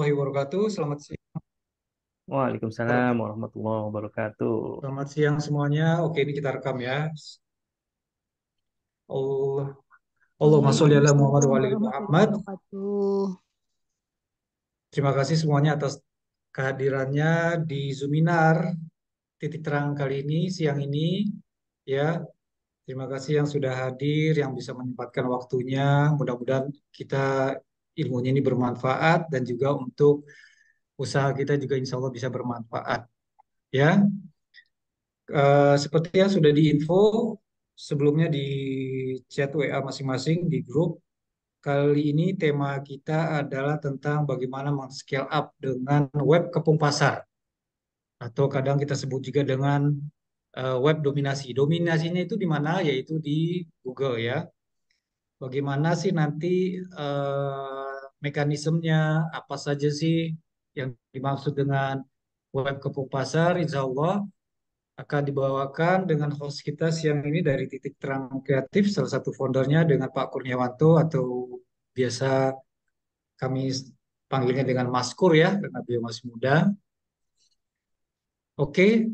Wabarakatuh. Waalaikumsalam warahmatullahi wabarakatuh. Selamat siang semuanya. Oke, ini kita rekam ya. Allah, Allahumma sholli ala Muhammad Waalaikumsalam wa ali warahmatullahi Muhammad. wabarakatuh. Terima kasih semuanya atas kehadirannya di Zoominar titik terang kali ini, siang ini. Ya, terima kasih yang sudah hadir, yang bisa menyempatkan waktunya. Mudah-mudahan kita ilmunya ini bermanfaat dan juga untuk usaha kita juga insya Allah bisa bermanfaat. Ya, seperti yang sudah diinfo sebelumnya di chat WA masing-masing di grup, kali ini tema kita adalah tentang bagaimana men-scale up dengan web kepung pasar atau kadang kita sebut juga dengan web dominasi. Dominasinya itu di mana? Yaitu di Google ya. Bagaimana sih nanti mekanismenya, apa saja sih yang dimaksud dengan web kepung pasar? Insya Allah akan dibawakan dengan host kita siang ini dari Titik Terang Kreatif, salah satu foundernya dengan Pak Kurniawanto atau biasa kami panggilnya dengan Mas Kur ya, karena beliau masih muda. Oke,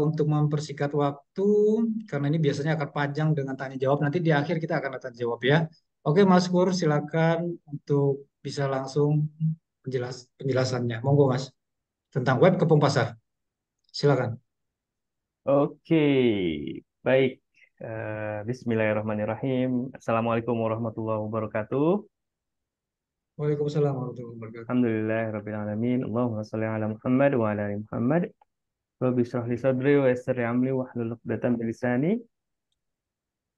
untuk mempersingkat waktu, karena ini biasanya akan panjang dengan tanya jawab, nanti di akhir kita akan tanya jawab ya. Oke, Mas Kur, silakan untuk bisa langsung penjelasannya. Monggo Mas, tentang web kepung pasar. Silakan. Oke, baik. Bismillahirrahmanirrahim. Assalamualaikum warahmatullahi wabarakatuh. Waalaikumsalam warahmatullahi wabarakatuh. Alhamdulillahirabbil alamin. Allahumma shalli ala Muhammad wa ala ali Muhammad. Rabbi shrah li sadri wa yassir li amri wahlul 'uqdatam min lisani.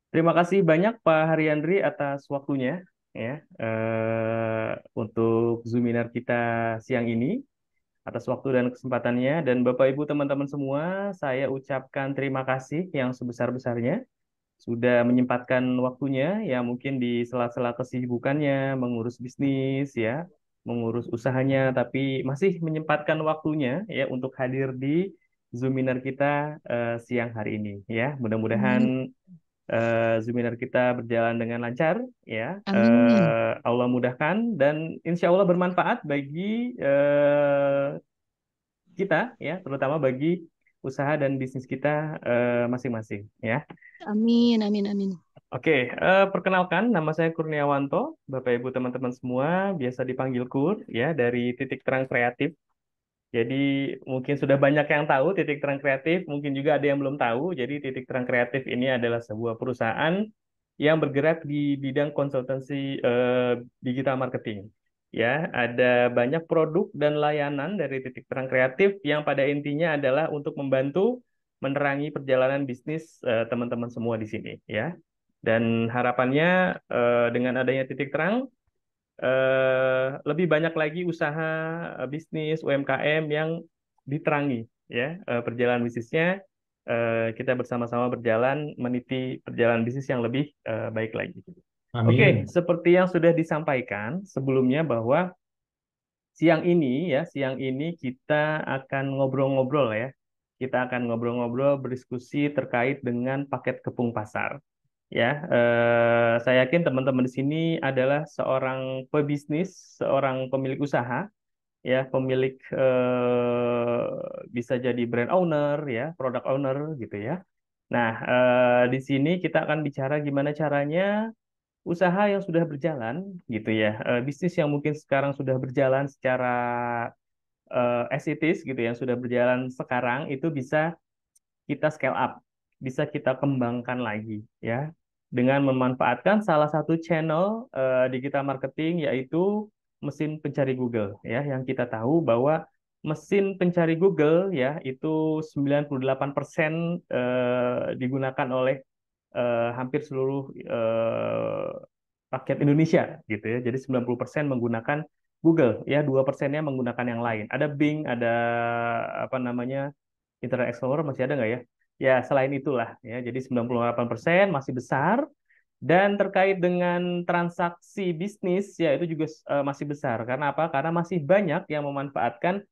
Terima kasih banyak Pak Haryandri atas waktunya ya untuk Zoominar kita siang ini. Atas waktu dan kesempatannya. Dan Bapak Ibu teman-teman semua, saya ucapkan terima kasih yang sebesar-besarnya sudah menyempatkan waktunya ya mungkin di sela-sela kesibukannya mengurus bisnis ya, mengurus usahanya tapi masih menyempatkan waktunya ya untuk hadir di Zoominar kita siang hari ini ya. Mudah-mudahan Amin. Zoominar kita berjalan dengan lancar ya. Amin. Allah mudahkan dan insya Allah bermanfaat bagi kita ya, terutama bagi usaha dan bisnis kita masing-masing ya. Amin. Amin. Amin. Oke, perkenalkan nama saya Kurniawanto, Bapak Ibu teman-teman semua biasa dipanggil Kur ya dari Titik Terang Kreatif. Jadi mungkin sudah banyak yang tahu Titik Terang Kreatif, mungkin juga ada yang belum tahu. Jadi Titik Terang Kreatif ini adalah sebuah perusahaan yang bergerak di bidang konsultansi digital marketing. Ya, ada banyak produk dan layanan dari Titik Terang Kreatif yang pada intinya adalah untuk membantu menerangi perjalanan bisnis teman-teman semua di sini, ya. Dan harapannya dengan adanya Titik Terang lebih banyak lagi usaha bisnis UMKM yang diterangi ya perjalanan bisnisnya kita bersama-sama berjalan meniti perjalanan bisnis yang lebih baik lagi. Oke, Amin. seperti yang sudah disampaikan sebelumnya bahwa siang ini kita akan ngobrol-ngobrol ya. Kita akan ngobrol-ngobrol berdiskusi terkait dengan paket kepung pasar. Ya, saya yakin teman-teman di sini adalah seorang pebisnis, seorang pemilik usaha, ya, pemilik bisa jadi brand owner, ya, product owner, gitu ya. Nah, di sini kita akan bicara gimana caranya usaha yang sudah berjalan, gitu ya, bisnis yang mungkin sekarang sudah berjalan secara as it is, gitu, yang sudah berjalan sekarang itu bisa kita scale up, bisa kita kembangkan lagi ya dengan memanfaatkan salah satu channel digital marketing yaitu mesin pencari Google ya yang kita tahu bahwa mesin pencari Google ya itu 98% digunakan oleh hampir seluruh rakyat Indonesia gitu ya. Jadi 90% menggunakan Google ya, 2%-nya menggunakan yang lain. Ada Bing, ada apa namanya? Internet Explorer masih ada nggak ya? Ya, selain itulah ya. Jadi 98% masih besar dan terkait dengan transaksi bisnis ya itu juga masih besar. Karena apa? Karena masih banyak yang memanfaatkan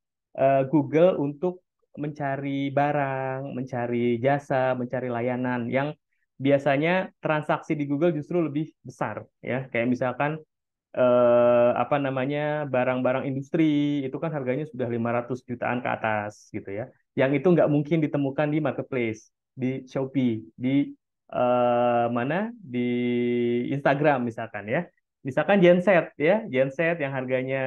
Google untuk mencari barang, mencari jasa, mencari layanan yang biasanya transaksi di Google justru lebih besar ya. Kayak misalkan apa namanya, barang-barang industri itu kan harganya sudah 500 jutaan ke atas gitu ya. Yang itu nggak mungkin ditemukan di marketplace, di Shopee, di mana, di Instagram misalkan ya. Misalkan genset ya, genset yang harganya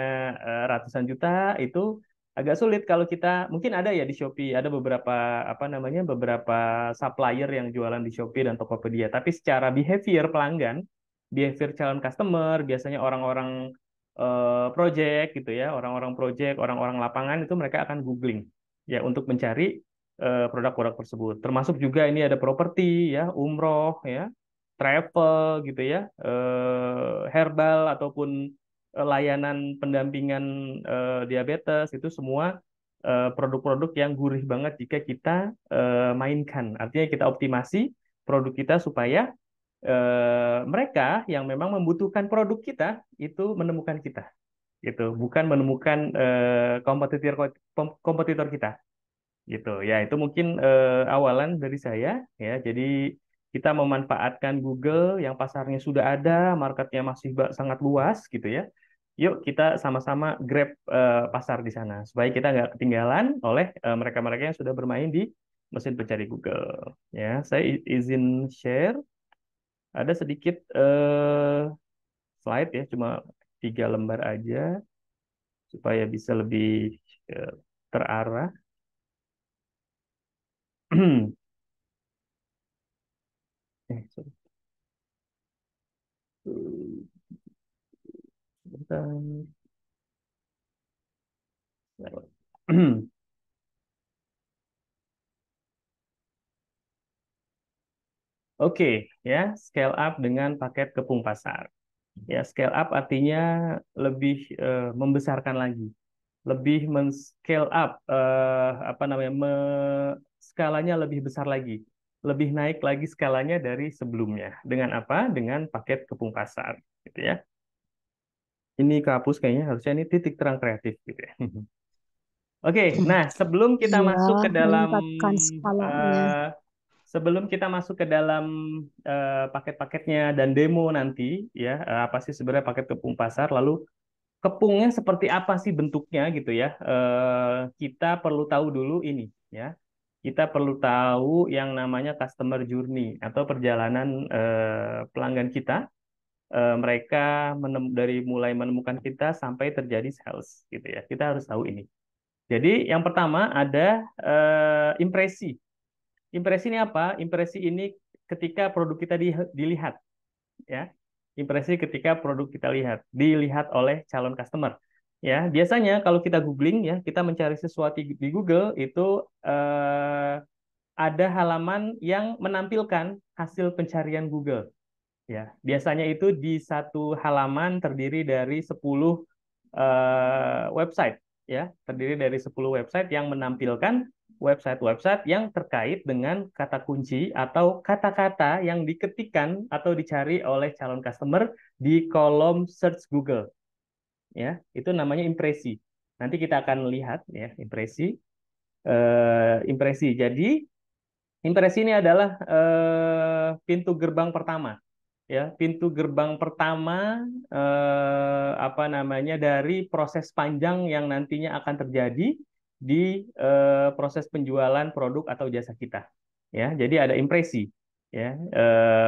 ratusan juta itu agak sulit kalau kita, mungkin ada ya di Shopee, ada beberapa apa namanya, beberapa supplier yang jualan di Shopee dan Tokopedia, tapi secara behavior pelanggan, behavior calon customer, biasanya orang-orang project gitu ya, orang-orang project, orang-orang lapangan itu mereka akan googling ya untuk mencari produk-produk tersebut. Termasuk juga ini ada properti ya, umroh ya, travel gitu ya, herbal ataupun layanan pendampingan diabetes, itu semua produk-produk yang gurih banget jika kita mainkan. Artinya kita optimasi produk kita supaya mereka yang memang membutuhkan produk kita itu menemukan kita, gitu, bukan menemukan kompetitor kompetitor kita, gitu ya. Itu mungkin awalan dari saya ya. Jadi kita memanfaatkan Google yang pasarnya sudah ada, marketnya masih sangat luas gitu ya. Yuk kita sama-sama grab pasar di sana supaya kita nggak ketinggalan oleh mereka-mereka yang sudah bermain di mesin pencari Google. Ya, saya izin share. Ada sedikit slide ya, cuma 3 lembar aja supaya bisa lebih eh, terarah. Sorry. Sebentar. Oke, ya, scale up dengan paket kepung pasar. Ya, scale up artinya lebih membesarkan lagi, lebih men-scale up, apa namanya, skalanya lebih besar lagi, lebih naik lagi skalanya dari sebelumnya. Dengan apa? Dengan paket kepung pasar, gitu ya. Ini kehapus kayaknya, harusnya ini titik terang kreatif gitu ya. Oke, nah sebelum kita Iya, masuk ke dalam meningkatkan skalanya. eh, sebelum kita masuk ke dalam paket-paketnya dan demo nanti ya, apa sih sebenarnya paket kepung pasar, lalu kepungnya seperti apa sih bentuknya gitu ya. Kita perlu tahu dulu ini ya. Kita perlu tahu yang namanya customer journey atau perjalanan pelanggan kita. Mereka dari mulai menemukan kita sampai terjadi sales gitu ya. Kita harus tahu ini. Jadi yang pertama ada impresi. Impresi ini apa? Impresi ini ketika produk kita dilihat ya. Impresi ketika produk kita dilihat oleh calon customer. Ya, biasanya kalau kita googling ya, kita mencari sesuatu di Google itu ada halaman yang menampilkan hasil pencarian Google. Ya, biasanya itu di satu halaman terdiri dari 10 website ya, terdiri dari 10 website yang menampilkan website-website yang terkait dengan kata kunci atau kata-kata yang diketikkan atau dicari oleh calon customer di kolom search Google ya. Itu namanya impresi. Nanti kita akan lihat ya impresi. Impresi. Jadi impresi ini adalah pintu gerbang pertama ya, pintu gerbang pertama apa namanya, dari proses panjang yang nantinya akan terjadi di proses penjualan produk atau jasa kita ya. Jadi ada impresi ya.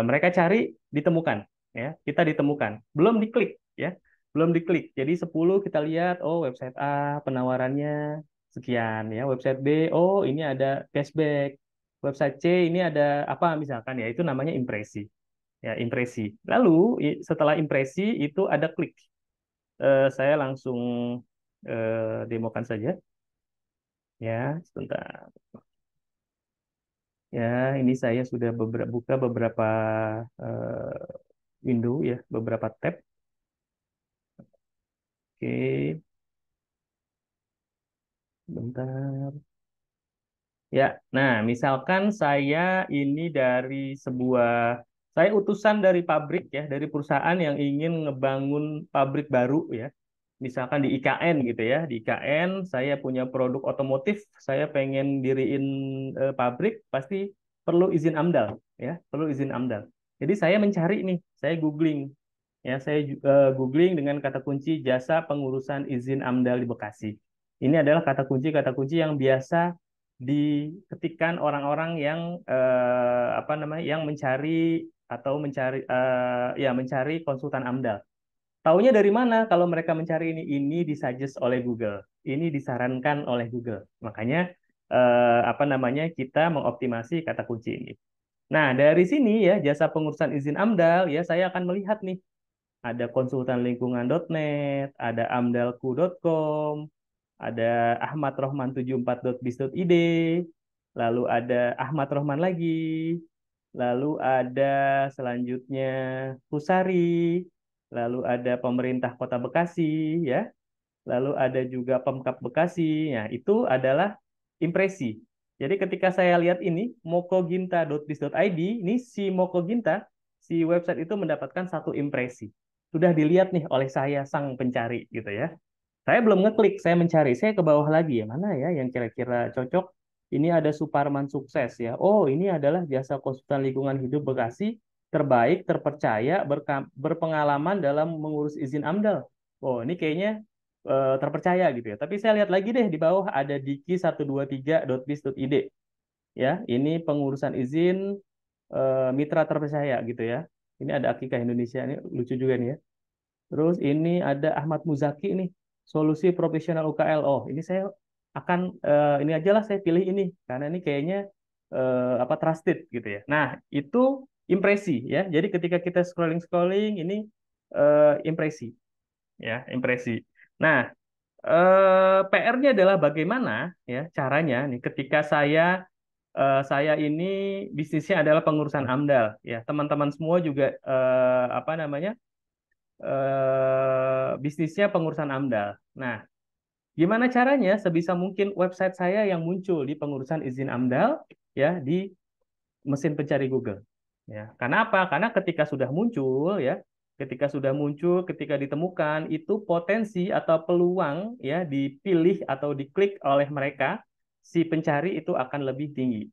Mereka cari, ditemukan ya, kita ditemukan, belum diklik ya, belum diklik. Jadi 10 kita lihat, oh website A penawarannya sekian ya, website B oh ini ada cashback, website C ini ada apa misalkan ya, itu namanya impresi ya, impresi. Lalu setelah impresi itu ada klik. Saya langsung demokan saja. Ya, sebentar. Ya, ini saya sudah buka beberapa window ya, beberapa tab. Oke, bentar. Ya, nah misalkan saya ini dari sebuah, saya utusan dari pabrik ya, dari perusahaan yang ingin ngebangun pabrik baru ya. Misalkan di IKN gitu ya, di IKN saya punya produk otomotif, saya pengen diriin pabrik, pasti perlu izin AMDAL ya, perlu izin AMDAL. Jadi saya mencari nih, saya googling Ya, saya googling dengan kata kunci jasa pengurusan izin AMDAL di Bekasi. Ini adalah kata kunci yang biasa diketikkan orang-orang yang apa namanya, yang mencari atau mencari ya mencari konsultan AMDAL. Taunya dari mana kalau mereka mencari ini? Ini disuggest oleh Google. Ini disarankan oleh Google. Makanya apa namanya, kita mengoptimasi kata kunci ini. Nah, dari sini ya jasa pengurusan izin AMDAL ya saya akan melihat nih ada konsultanlingkungan.net, ada amdalku.com, ada ahmadrohman74.biz.id, lalu ada Ahmad Rohman lagi, lalu ada selanjutnya Pusari, lalu ada pemerintah Kota Bekasi, ya, lalu ada juga Pemkab Bekasi. Ya, itu adalah impresi. Jadi ketika saya lihat ini mokoginta.biz.id, ini si Mokoginta, si website itu mendapatkan satu impresi. Sudah dilihat nih oleh saya sang pencari gitu ya. Saya belum ngeklik, saya mencari, saya ke bawah lagi ya, mana ya yang kira-kira cocok. Ini ada Suparman Sukses ya. Oh, ini adalah jasa konsultan lingkungan hidup Bekasi terbaik, terpercaya, berpengalaman dalam mengurus izin AMDAL. Oh, ini kayaknya terpercaya gitu ya. Tapi saya lihat lagi deh di bawah ada diki123.biz.id ya. Ini pengurusan izin mitra terpercaya gitu ya. Ini ada Akikah Indonesia, ini lucu juga nih ya. Terus ini ada Ahmad Muzaki nih, solusi profesional UKL. Oh, ini saya akan ini aja lah saya pilih ini karena ini kayaknya apa trusted gitu ya. Nah, itu impresi ya. Jadi ketika kita scrolling-scrolling ini impresi ya, impresi. Nah, PR-nya adalah bagaimana ya caranya nih ketika saya ini bisnisnya adalah pengurusan AMDAL ya. Teman-teman semua juga apa namanya? Bisnisnya pengurusan AMDAL. Nah, gimana caranya sebisa mungkin website saya yang muncul di pengurusan izin AMDAL ya di mesin pencari Google. Ya, karena apa? Karena ketika sudah muncul ya, ketika ditemukan itu potensi atau peluang ya dipilih atau diklik oleh mereka si pencari itu akan lebih tinggi.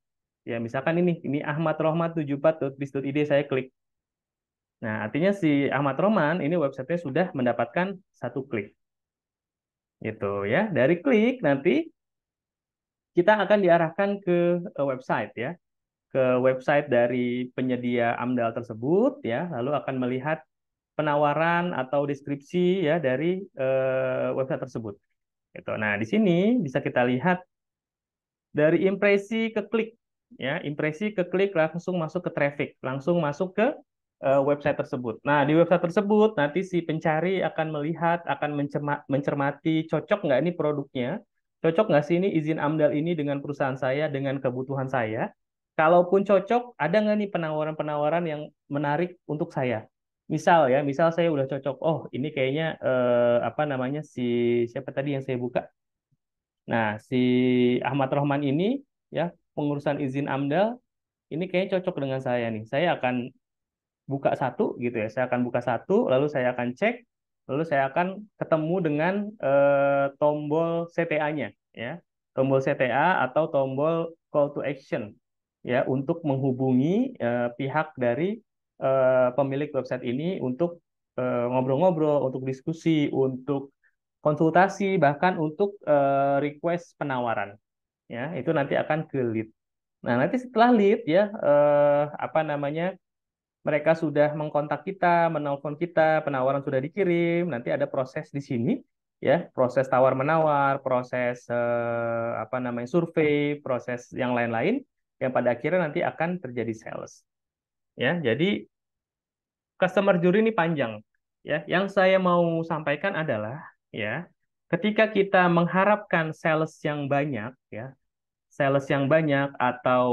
Ya, misalkan ini Ahmad Rohman 74.biz.id saya klik. Nah, artinya si Ahmad Roman ini websitenya sudah mendapatkan satu klik. Gitu ya. Dari klik nanti kita akan diarahkan ke website ya, ke website dari penyedia AMDAL tersebut ya, lalu akan melihat penawaran atau deskripsi ya dari website tersebut. Gitu. Nah, di sini bisa kita lihat dari impresi ke klik ya, impresi ke klik langsung masuk ke traffic, langsung masuk ke website tersebut. Nah, di website tersebut nanti si pencari akan melihat, akan mencermati cocok nggak ini produknya, cocok nggak sih ini izin AMDAL ini dengan perusahaan saya, dengan kebutuhan saya. Kalaupun cocok, ada nggak nih penawaran-penawaran yang menarik untuk saya? Misal ya, misal saya udah cocok, oh ini kayaknya apa namanya si siapa tadi yang saya buka? Nah, si Ahmad Rohman ini ya pengurusan izin AMDAL ini kayaknya cocok dengan saya nih. Saya akan buka satu gitu ya. Saya akan buka satu, lalu saya akan cek, lalu saya akan ketemu dengan tombol CTA-nya ya. Tombol CTA atau tombol call to action ya untuk menghubungi pihak dari pemilik website ini untuk ngobrol-ngobrol, untuk diskusi, untuk konsultasi, bahkan untuk request penawaran ya. Itu nanti akan ke lead. Nah, nanti setelah lead ya apa namanya mereka sudah mengkontak kita, menelpon kita, penawaran sudah dikirim, nanti ada proses di sini ya, proses tawar-menawar, proses apa namanya survei, proses yang lain-lain yang pada akhirnya nanti akan terjadi sales. Ya, jadi customer journey ini panjang. Ya, yang saya mau sampaikan adalah ya, ketika kita mengharapkan sales yang banyak ya, sales yang banyak atau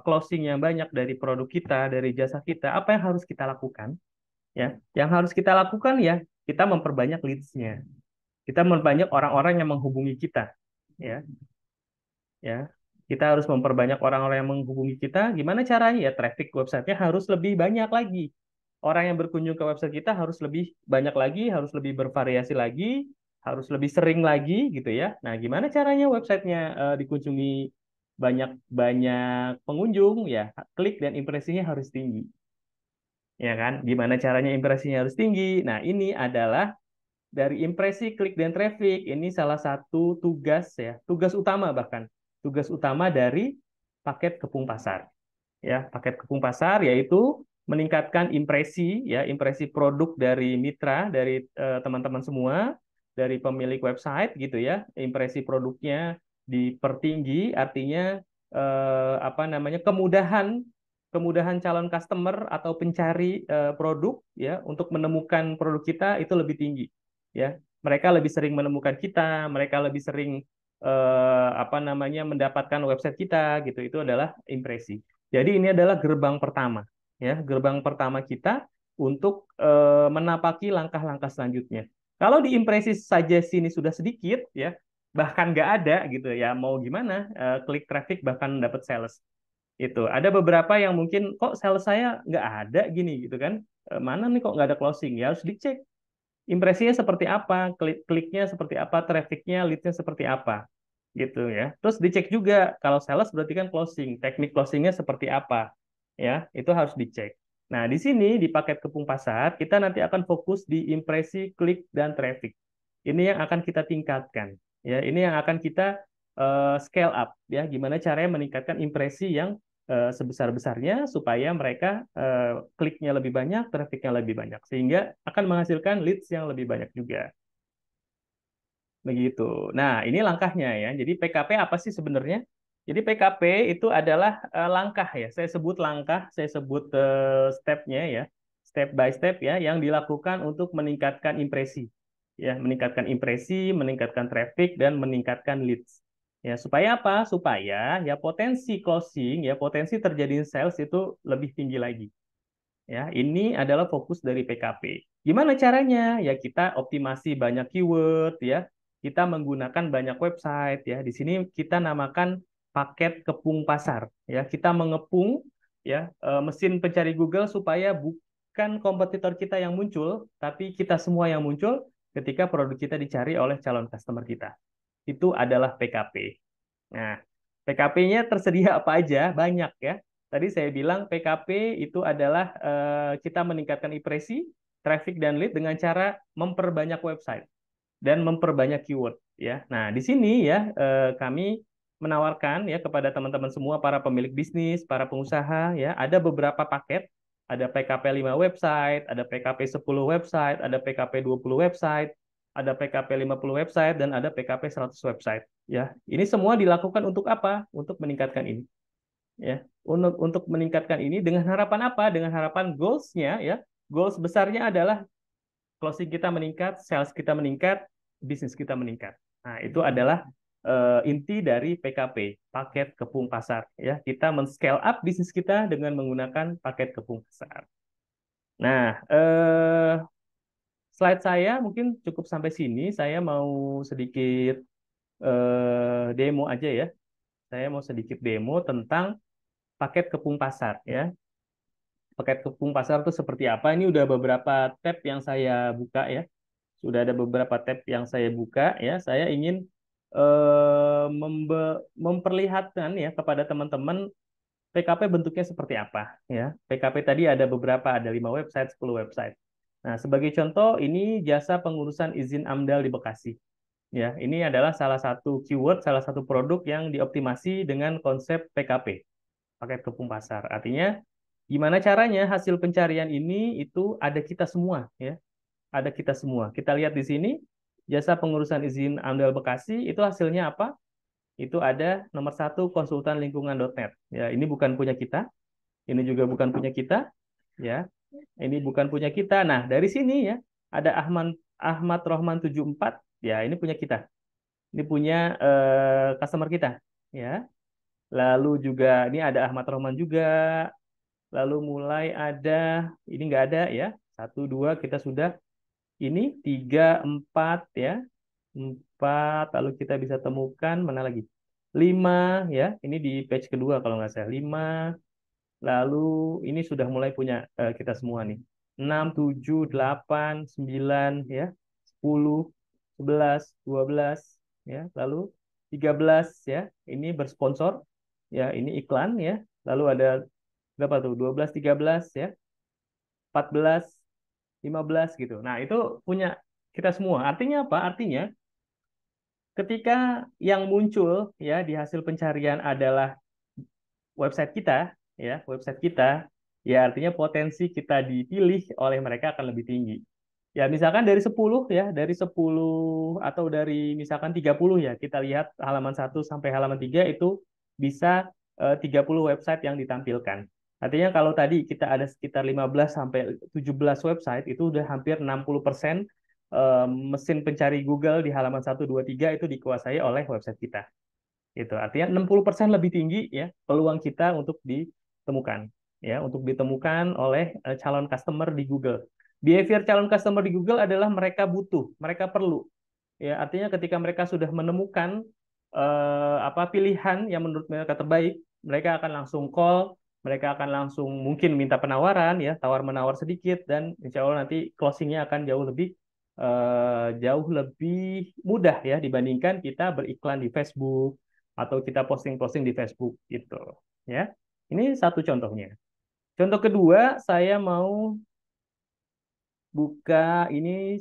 closing yang banyak dari produk kita, dari jasa kita, apa yang harus kita lakukan? Ya, yang harus kita lakukan ya, kita memperbanyak leads-nya. Kita memperbanyak orang-orang yang menghubungi kita, ya. Ya. Kita harus memperbanyak orang-orang yang menghubungi kita. Gimana caranya? Ya, traffic website-nya harus lebih banyak lagi. Orang yang berkunjung ke website kita harus lebih banyak lagi, harus lebih bervariasi lagi, harus lebih sering lagi gitu ya. Nah, gimana caranya websitenya dikunjungi banyak-banyak pengunjung ya, klik dan impresinya harus tinggi. ya kan? Gimana caranya impresinya harus tinggi? Nah, ini adalah dari impresi, klik, dan traffic. Ini salah satu tugas ya, tugas utama bahkan. Tugas utama dari paket kepung pasar. Ya, paket kepung pasar yaitu meningkatkan impresi ya, impresi produk dari mitra, dari teman-teman semua, dari pemilik website gitu ya. Impresi produknya dipertinggi, artinya apa namanya? Kemudahan calon customer atau pencari produk ya untuk menemukan produk kita itu lebih tinggi ya. Mereka lebih sering menemukan kita, mereka lebih sering apa namanya mendapatkan website kita gitu. Itu adalah impresi. Jadi ini adalah gerbang pertama ya, gerbang pertama kita untuk menapaki langkah-langkah selanjutnya. Kalau di impresi saja sini sudah sedikit ya, bahkan nggak ada gitu ya, mau gimana klik traffic bahkan dapat sales. Itu ada beberapa yang mungkin kok sales saya nggak ada gini gitu kan. Mana nih kok nggak ada closing, ya harus dicek impresinya seperti apa, kliknya seperti apa, trafficnya, leadsnya seperti apa gitu ya. Terus dicek juga kalau sales berarti kan closing, teknik closingnya seperti apa ya, itu harus dicek. Nah, di sini di paket kepung pasar kita nanti akan fokus di impresi, klik, dan traffic. Ini yang akan kita tingkatkan ya, ini yang akan kita scale up ya, gimana caranya meningkatkan impresi yang sebesar-besarnya supaya mereka kliknya lebih banyak, trafficnya lebih banyak, sehingga akan menghasilkan leads yang lebih banyak juga. Begitu. Nah, ini langkahnya ya. Jadi PKP apa sih sebenarnya? Jadi PKP itu adalah langkah ya. Saya sebut langkah, saya sebut step-nya ya. Step by step ya yang dilakukan untuk meningkatkan impresi. Ya, meningkatkan impresi, meningkatkan traffic dan meningkatkan leads. Ya, supaya apa? Supaya ya potensi closing, ya potensi terjadi sales itu lebih tinggi lagi. Ya, ini adalah fokus dari PKP. Gimana caranya? Ya kita optimasi banyak keyword ya. Kita menggunakan banyak website ya. Di sini kita namakan paket kepung pasar ya. Kita mengepung ya mesin pencari Google supaya bukan kompetitor kita yang muncul, tapi kita semua yang muncul ketika produk kita dicari oleh calon customer kita. Itu adalah PKP. Nah, PKP-nya tersedia apa aja? Banyak ya. Tadi saya bilang PKP itu adalah kita meningkatkan impresi, traffic dan lead dengan cara memperbanyak website dan memperbanyak keyword ya. Nah, di sini ya kami menawarkan ya kepada teman-teman semua para pemilik bisnis, para pengusaha ya, ada beberapa paket, ada PKP 5 website, ada PKP 10 website, ada PKP 20 website, ada PKP 50 website dan ada PKP 100 website ya. Ini semua dilakukan untuk apa? Untuk meningkatkan ini ya. Untuk meningkatkan ini dengan harapan apa? Dengan harapan goals-nya ya. Goals besarnya adalah closing kita meningkat, sales kita meningkat, bisnis kita meningkat. Nah, itu adalah inti dari PKP, paket kepung pasar. Ya, kita men-scale up bisnis kita dengan menggunakan paket kepung pasar. Nah, slide saya mungkin cukup sampai sini. Saya mau sedikit demo aja ya. Saya mau sedikit demo tentang paket kepung pasar ya. Paket kepung pasar itu seperti apa? Ini udah beberapa tab yang saya buka ya. Sudah ada beberapa tab yang saya buka ya. Saya ingin memperlihatkan ya kepada teman-teman PKP bentuknya seperti apa ya. PKP tadi ada beberapa, ada 5 website, 10 website. Nah, sebagai contoh ini jasa pengurusan izin AMDAL di Bekasi. Ya, ini adalah salah satu keyword, salah satu produk yang dioptimasi dengan konsep PKP, paket kepung pasar. Artinya gimana caranya hasil pencarian ini itu ada kita semua ya, ada kita semua. Kita lihat di sini, jasa pengurusan izin AMDAL Bekasi, itu hasilnya apa? Itu ada nomor satu konsultan lingkungan.net. Ya, ini bukan punya kita, ini juga bukan punya kita, ya. Ini bukan punya kita. Nah, dari sini ya, ada Ahmad Rohman 74, ya ini punya kita. Ini punya customer kita, ya. Lalu juga ini ada Ahmad Rohman juga. Lalu mulai ada, ini nggak ada ya. Satu, dua, kita sudah ini tiga, empat ya, empat. Lalu kita bisa temukan mana lagi? Lima ya. Ini di page kedua kalau nggak salah. Lima. Lalu ini sudah mulai punya kita semua nih. Enam, tujuh, delapan, sembilan ya, 10, 11, 12 ya. Lalu 13 ya. Ini bersponsor ya. Ini iklan ya. Lalu ada berapa tuh? 12, 13 ya. 14, 15 gitu. Nah, itu punya kita semua. Artinya apa? Artinya ketika yang muncul ya di hasil pencarian adalah website kita, ya artinya potensi kita dipilih oleh mereka akan lebih tinggi. Ya, misalkan dari 10 ya, dari 10 atau dari misalkan 30 ya, kita lihat halaman 1 sampai halaman 3 itu bisa 30 website yang ditampilkan. Artinya kalau tadi kita ada sekitar 15 sampai 17 website, itu udah hampir 60% mesin pencari Google di halaman 1, 2, 3 itu dikuasai oleh website kita. Gitu. Artinya 60% lebih tinggi ya peluang kita untuk ditemukan ya, untuk ditemukan oleh calon customer di Google. Behavior calon customer di Google adalah mereka butuh, mereka perlu. Ya, artinya ketika mereka sudah menemukan apa pilihan yang menurut mereka terbaik, mereka akan langsung call, mereka akan langsung mungkin minta penawaran ya, tawar-menawar sedikit dan insya Allah nanti closingnya akan jauh lebih mudah ya dibandingkan kita beriklan di Facebook atau kita posting-posting di Facebook gitu ya. Ini satu contohnya. Contoh kedua, saya mau buka ini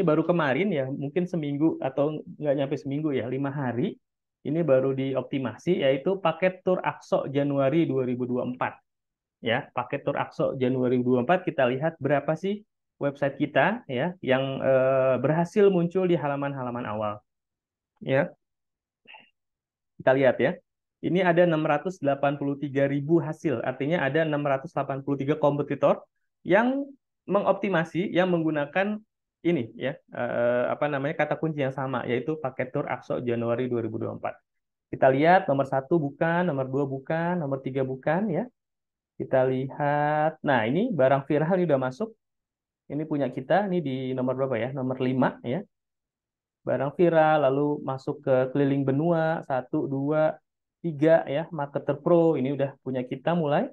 baru kemarin ya, mungkin seminggu atau nggak nyampe seminggu ya, 5 hari. Ini baru dioptimasi, yaitu paket tur Akso Januari 2024. Ya, paket tur Akso Januari 2024 kita lihat berapa sih website kita ya yang berhasil muncul di halaman-halaman awal. Ya, kita lihat ya. Ini ada 683.000 hasil, artinya ada 683 kompetitor yang mengoptimasi, yang menggunakan ini ya, apa namanya kata kunci yang sama, yaitu paket tur Akso Januari 2024. Kita lihat nomor 1 bukan, nomor 2 bukan, nomor 3 bukan ya. Kita lihat, nah ini barang viral ini udah masuk, ini punya kita, ini di nomor berapa ya, nomor 5 ya. Barang viral, lalu masuk ke keliling benua, 1, 2, 3 ya, marketer pro, ini udah punya kita mulai.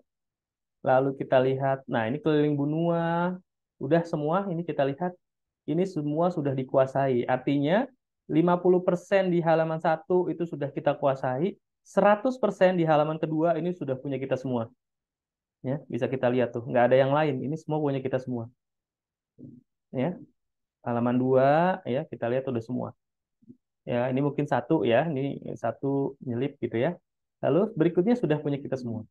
Lalu kita lihat, nah ini keliling benua, udah semua ini kita lihat, ini semua sudah dikuasai. Artinya 50% di halaman 1 itu sudah kita kuasai, 100% di halaman kedua ini sudah punya kita semua. Ya, bisa kita lihat tuh, nggak ada yang lain, ini semua punya kita semua. Ya, halaman 2 ya, kita lihat udah semua. Ya, ini mungkin satu ya, ini satu nyelip gitu ya. Lalu berikutnya sudah punya kita semua.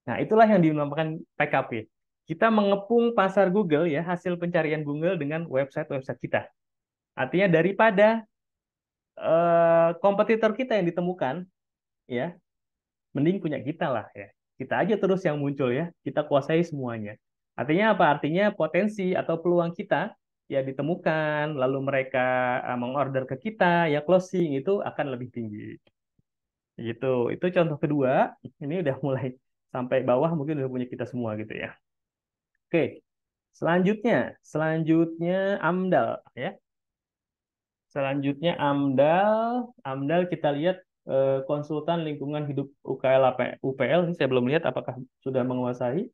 Nah, itulah yang dinamakan PKP. Kita mengepung pasar Google ya, hasil pencarian Google dengan website-website kita. Artinya daripada kompetitor kita yang ditemukan, ya, mending punya kita lah ya. Kita aja terus yang muncul ya, kita kuasai semuanya. Artinya apa? Artinya potensi atau peluang kita ya ditemukan, lalu mereka mengorder ke kita, ya closing itu akan lebih tinggi. Gitu. Itu contoh kedua. Ini udah mulai sampai bawah mungkin udah punya kita semua gitu ya. Oke. Selanjutnya AMDAL ya. Selanjutnya AMDAL kita lihat konsultan lingkungan hidup UPL ini saya belum lihat apakah sudah menguasai.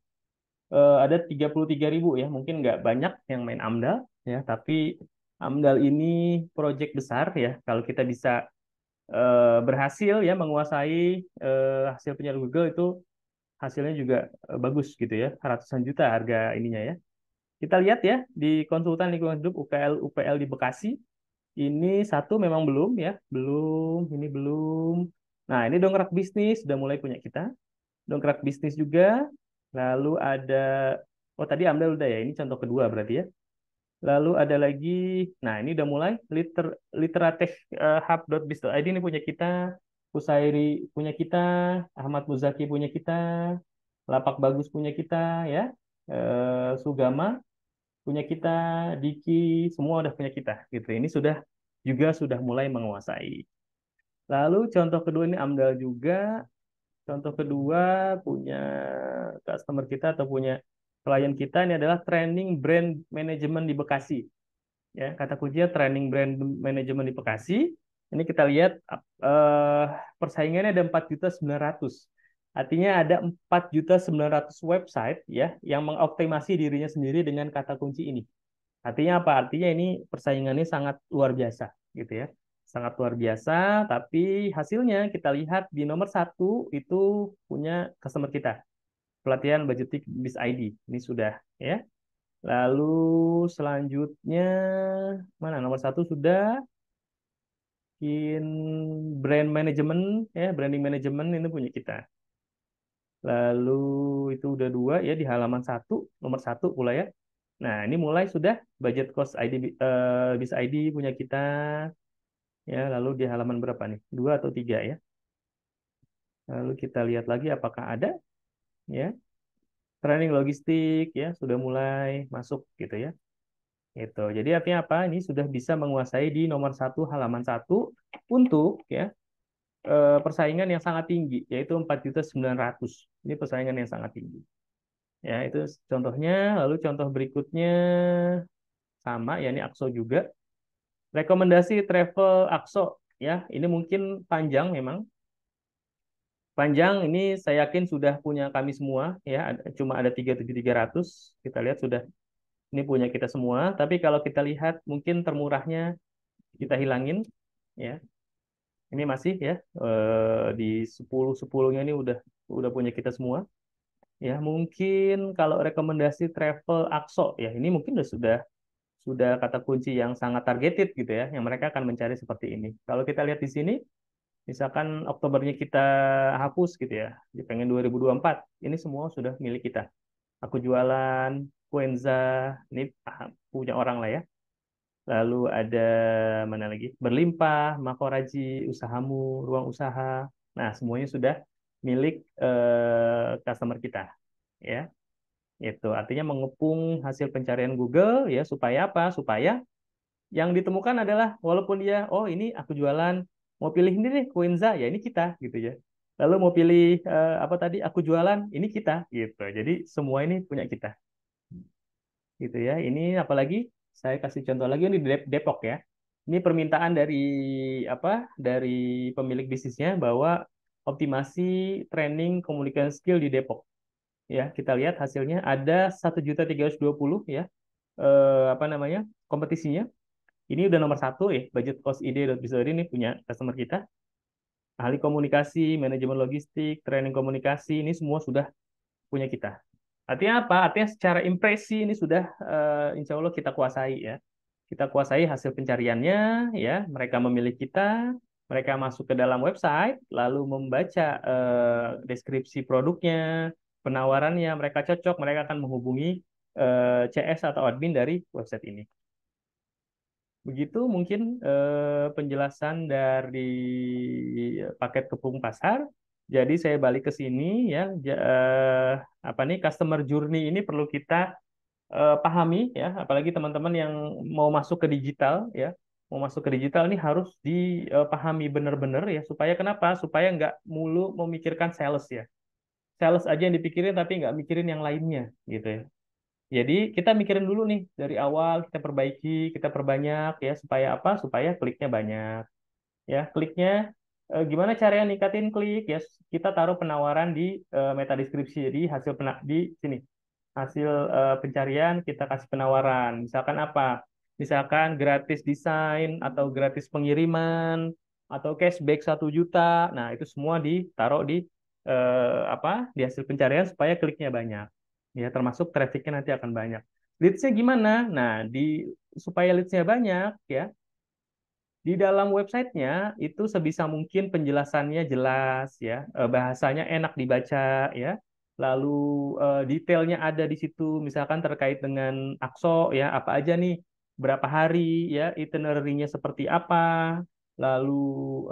Ada 33.000 ya, mungkin nggak banyak yang main AMDAL ya, tapi AMDAL ini proyek besar ya. Kalau kita bisa berhasil ya menguasai hasil penyalur Google itu hasilnya juga bagus gitu ya, ratusan juta harga ininya ya. Kita lihat ya di konsultan lingkungan hidup UPL di Bekasi. Ini satu memang belum ya, belum, ini belum. Nah, ini dongkrak bisnis sudah mulai punya kita. Dongkrak bisnis juga. Lalu ada, oh tadi AMDAL udah ya, ini contoh kedua berarti ya. Lalu ada lagi, nah ini udah mulai Literatech Hub.biz.id ini punya kita, Kusairi punya kita, Ahmad Muzaki punya kita, Lapak Bagus punya kita ya, Sugama punya kita, Diki semua udah punya kita gitu. Ini sudah mulai menguasai. Lalu contoh kedua ini AMDAL juga. Contoh kedua punya customer kita atau punya klien kita ini adalah training brand management di Bekasi. Ya, kata kuncinya training brand management di Bekasi. Ini kita lihat eh, persaingannya ada 4.900.000. Artinya ada 4.900.000 website ya yang mengoptimasi dirinya sendiri dengan kata kunci ini. Artinya apa? Artinya ini persaingannya sangat luar biasa gitu ya. Sangat luar biasa, tapi hasilnya kita lihat di nomor 1 itu punya customer kita. pelatihan budgeting bis ID. Ini sudah ya. Lalu selanjutnya mana nomor satu sudah in brand management ya, branding management ini punya kita. Lalu itu udah dua ya di halaman satu, nomor satu pula ya. Nah, ini mulai sudah budget cost ID bis ID punya kita ya. Lalu di halaman berapa nih? Dua atau tiga ya. Lalu kita lihat lagi apakah ada ya. Training logistik ya sudah mulai masuk gitu ya. Itu. Jadi artinya apa? Ini sudah bisa menguasai di nomor satu halaman satu untuk ya persaingan yang sangat tinggi yaitu 4.900.000. Ini persaingan yang sangat tinggi. Ya, itu contohnya. Lalu contoh berikutnya sama ya ini Akso juga. Rekomendasi travel Akso ya. Ini mungkin panjang memang. Panjang ini saya yakin sudah punya kami semua ya. Cuma ada 37.300. Kita lihat sudah ini punya kita semua. Tapi kalau kita lihat mungkin termurahnya kita hilangin ya. Ini masih ya di 10-10-nya ini udah punya kita semua. Ya, mungkin kalau rekomendasi travel Akso ya ini mungkin sudah kata kunci yang sangat targeted gitu ya, yang mereka akan mencari seperti ini. Kalau kita lihat di sini, misalkan Oktobernya kita hapus gitu ya, di pengen 2024, ini semua sudah milik kita. Aku jualan, Quenza, ini punya orang lah ya. Lalu ada mana lagi? Berlimpah, Makoraji, usahamu, ruang usaha. Nah, semuanya sudah milik customer kita, ya. Itu artinya mengepung hasil pencarian Google ya supaya apa? Supaya yang ditemukan adalah walaupun dia oh ini aku jualan mau pilih ini nih Quenza ya ini kita gitu ya. Lalu mau pilih apa tadi aku jualan ini kita gitu. Jadi semua ini punya kita gitu ya. Ini apalagi saya kasih contoh lagi ini di Depok ya. Ini permintaan dari apa? Dari pemilik bisnisnya bahwa optimasi training communication skill di Depok. Ya, kita lihat hasilnya ada 1.320.000 ya. Apa namanya? Kompetisinya. Ini udah nomor satu ya, budget cost ide.bizori ini punya customer kita. Ahli komunikasi, manajemen logistik, training komunikasi, ini semua sudah punya kita. Artinya apa? Artinya secara impresi ini sudah insya Allah kita kuasai ya. Kita kuasai hasil pencariannya ya. Mereka memilih kita, mereka masuk ke dalam website, lalu membaca deskripsi produknya, penawarannya, mereka cocok, mereka akan menghubungi CS atau admin dari website ini. Begitu mungkin penjelasan dari paket kepung pasar. Jadi saya balik ke sini ya, apa nih customer journey ini perlu kita pahami ya, apalagi teman-teman yang mau masuk ke digital ya, mau masuk ke digital ini harus dipahami benar-benar ya, supaya kenapa? Supaya nggak mulu memikirkan sales ya, sales aja yang dipikirin tapi nggak mikirin yang lainnya gitu ya. Jadi kita mikirin dulu nih dari awal kita perbaiki, kita perbanyak ya supaya apa? Supaya kliknya banyak. Ya, kliknya gimana caranya ningkatin klik ya? Kita taruh penawaran di meta deskripsi di hasil di sini. Hasil pencarian kita kasih penawaran. Misalkan apa? Misalkan gratis desain atau gratis pengiriman atau cashback 1 juta. Nah, itu semua ditaruh di apa? Di hasil pencarian supaya kliknya banyak. Ya, termasuk trafficnya nanti akan banyak. Leads-nya gimana? Nah, supaya leads-nya banyak ya, di dalam websitenya itu sebisa mungkin penjelasannya jelas ya, bahasanya enak dibaca ya. Lalu detailnya ada di situ, misalkan terkait dengan Akso ya, apa aja nih, berapa hari ya, itinerary-nya seperti apa, lalu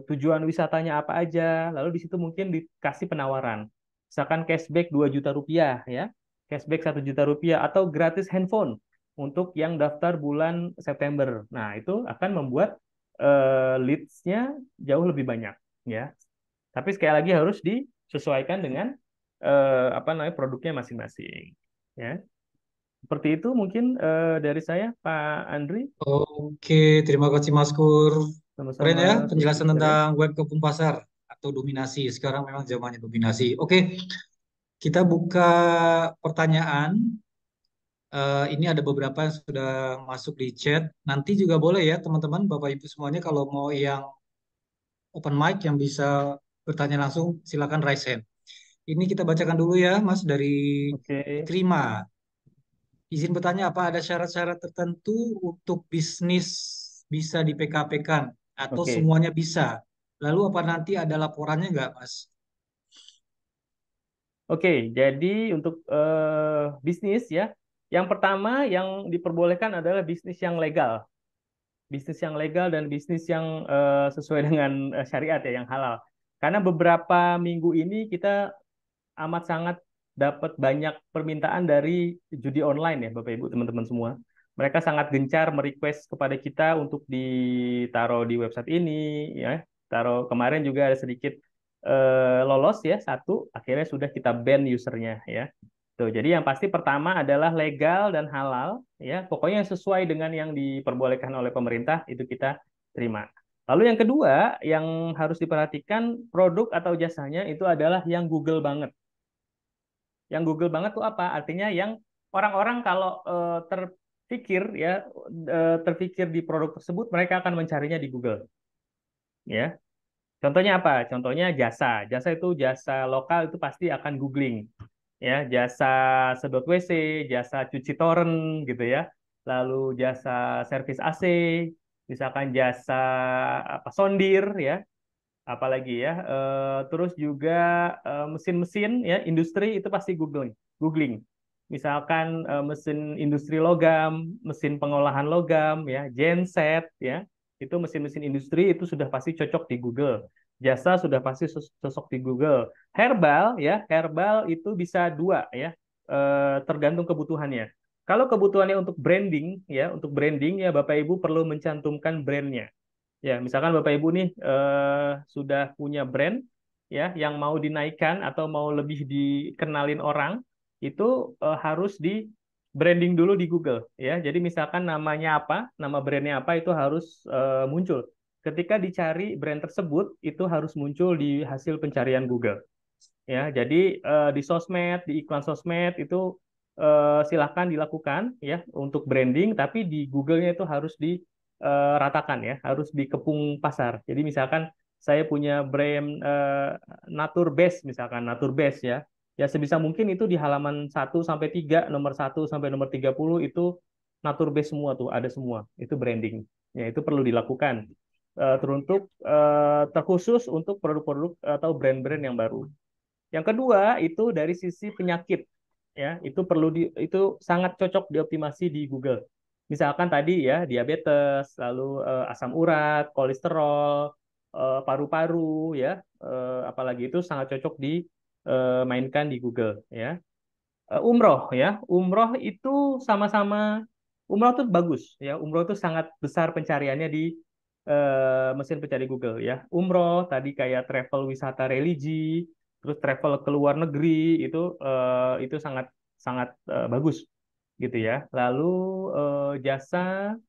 tujuan wisatanya apa aja, lalu di situ mungkin dikasih penawaran. Misalkan cashback 2 juta rupiah ya, cashback 1 juta rupiah atau gratis handphone untuk yang daftar bulan September. Nah, itu akan membuat leads-nya jauh lebih banyak ya. Tapi sekali lagi harus disesuaikan dengan apa namanya produknya masing-masing ya. Seperti itu mungkin dari saya Pak Andri. Oke, terima kasih Mas Kur. Keren Sama-sama ya Susi penjelasan keren. tentang web kepung pasar atau dominasi. Sekarang memang zamannya dominasi. Oke, kita buka pertanyaan. Ini ada beberapa yang sudah masuk di chat. Nanti juga boleh ya teman-teman, Bapak Ibu semuanya kalau mau yang open mic yang bisa bertanya langsung silakan raise hand. Ini kita bacakan dulu ya, Mas, dari Oke, Trima. Izin bertanya, apa ada syarat-syarat tertentu untuk bisnis bisa di PKP-kan atau oke. semuanya bisa? Lalu apa nanti ada laporannya nggak, Mas? Oke, jadi untuk bisnis ya, yang pertama yang diperbolehkan adalah bisnis yang legal. Bisnis yang legal dan bisnis yang sesuai dengan syariat ya, yang halal. Karena beberapa minggu ini kita amat sangat dapat banyak permintaan dari judi online ya, Bapak Ibu teman-teman semua. Mereka sangat gencar merequest kepada kita untuk ditaruh di website ini ya. Taruh kemarin juga ada sedikit lolos ya satu, akhirnya sudah kita ban usernya ya. Tuh, jadi yang pasti pertama adalah legal dan halal ya. Pokoknya yang sesuai dengan yang diperbolehkan oleh pemerintah itu kita terima. Lalu yang kedua yang harus diperhatikan produk atau jasanya itu adalah yang Google banget. Yang Google banget tuh apa? Artinya yang orang-orang kalau terpikir ya terpikir di produk tersebut mereka akan mencarinya di Google ya. Contohnya apa? Contohnya jasa. Jasa itu jasa lokal itu pasti akan googling ya, jasa sedot WC, jasa cuci toren gitu ya. Lalu jasa servis AC, misalkan jasa apa sondir ya, apalagi ya terus juga mesin-mesin ya industri itu pasti googling misalkan mesin industri logam, mesin pengolahan logam ya, genset ya, itu mesin-mesin industri itu sudah pasti cocok di Google. Jasa sudah pasti cocok di Google. Herbal ya, herbal itu bisa dua ya, tergantung kebutuhannya. Kalau kebutuhannya untuk branding ya, untuk branding ya Bapak Ibu perlu mencantumkan brandnya. Ya, misalkan Bapak Ibu nih sudah punya brand ya yang mau dinaikkan atau mau lebih dikenalin orang, itu harus di branding dulu di Google ya. Jadi misalkan namanya apa, nama brandnya apa itu harus muncul. Ketika dicari brand tersebut itu harus muncul di hasil pencarian Google ya. Jadi di sosmed, di iklan sosmed itu silahkan dilakukan ya untuk branding, tapi di Google-nya itu harus diratakan ya, harus dikepung pasar. Jadi misalkan saya punya brand Naturbase misalkan Naturbase ya, ya sebisa mungkin itu di halaman 1 sampai 3, nomor 1 sampai nomor 30 itu Naturbase semua tuh ada semua, itu branding. Ya itu perlu dilakukan teruntuk terkhusus untuk produk-produk atau brand-brand yang baru. Yang kedua itu dari sisi penyakit ya, itu perlu itu sangat cocok dioptimasi di Google. Misalkan tadi ya diabetes, lalu asam urat, kolesterol, paru-paru ya, apalagi itu sangat cocok dimainkan di Google ya. Umroh ya, umroh itu sama-sama umroh tuh bagus ya, umroh itu sangat besar pencariannya di mesin pencari Google ya. Umroh tadi kayak travel wisata religi, terus travel ke luar negeri itu sangat sangat bagus gitu ya. Lalu jasa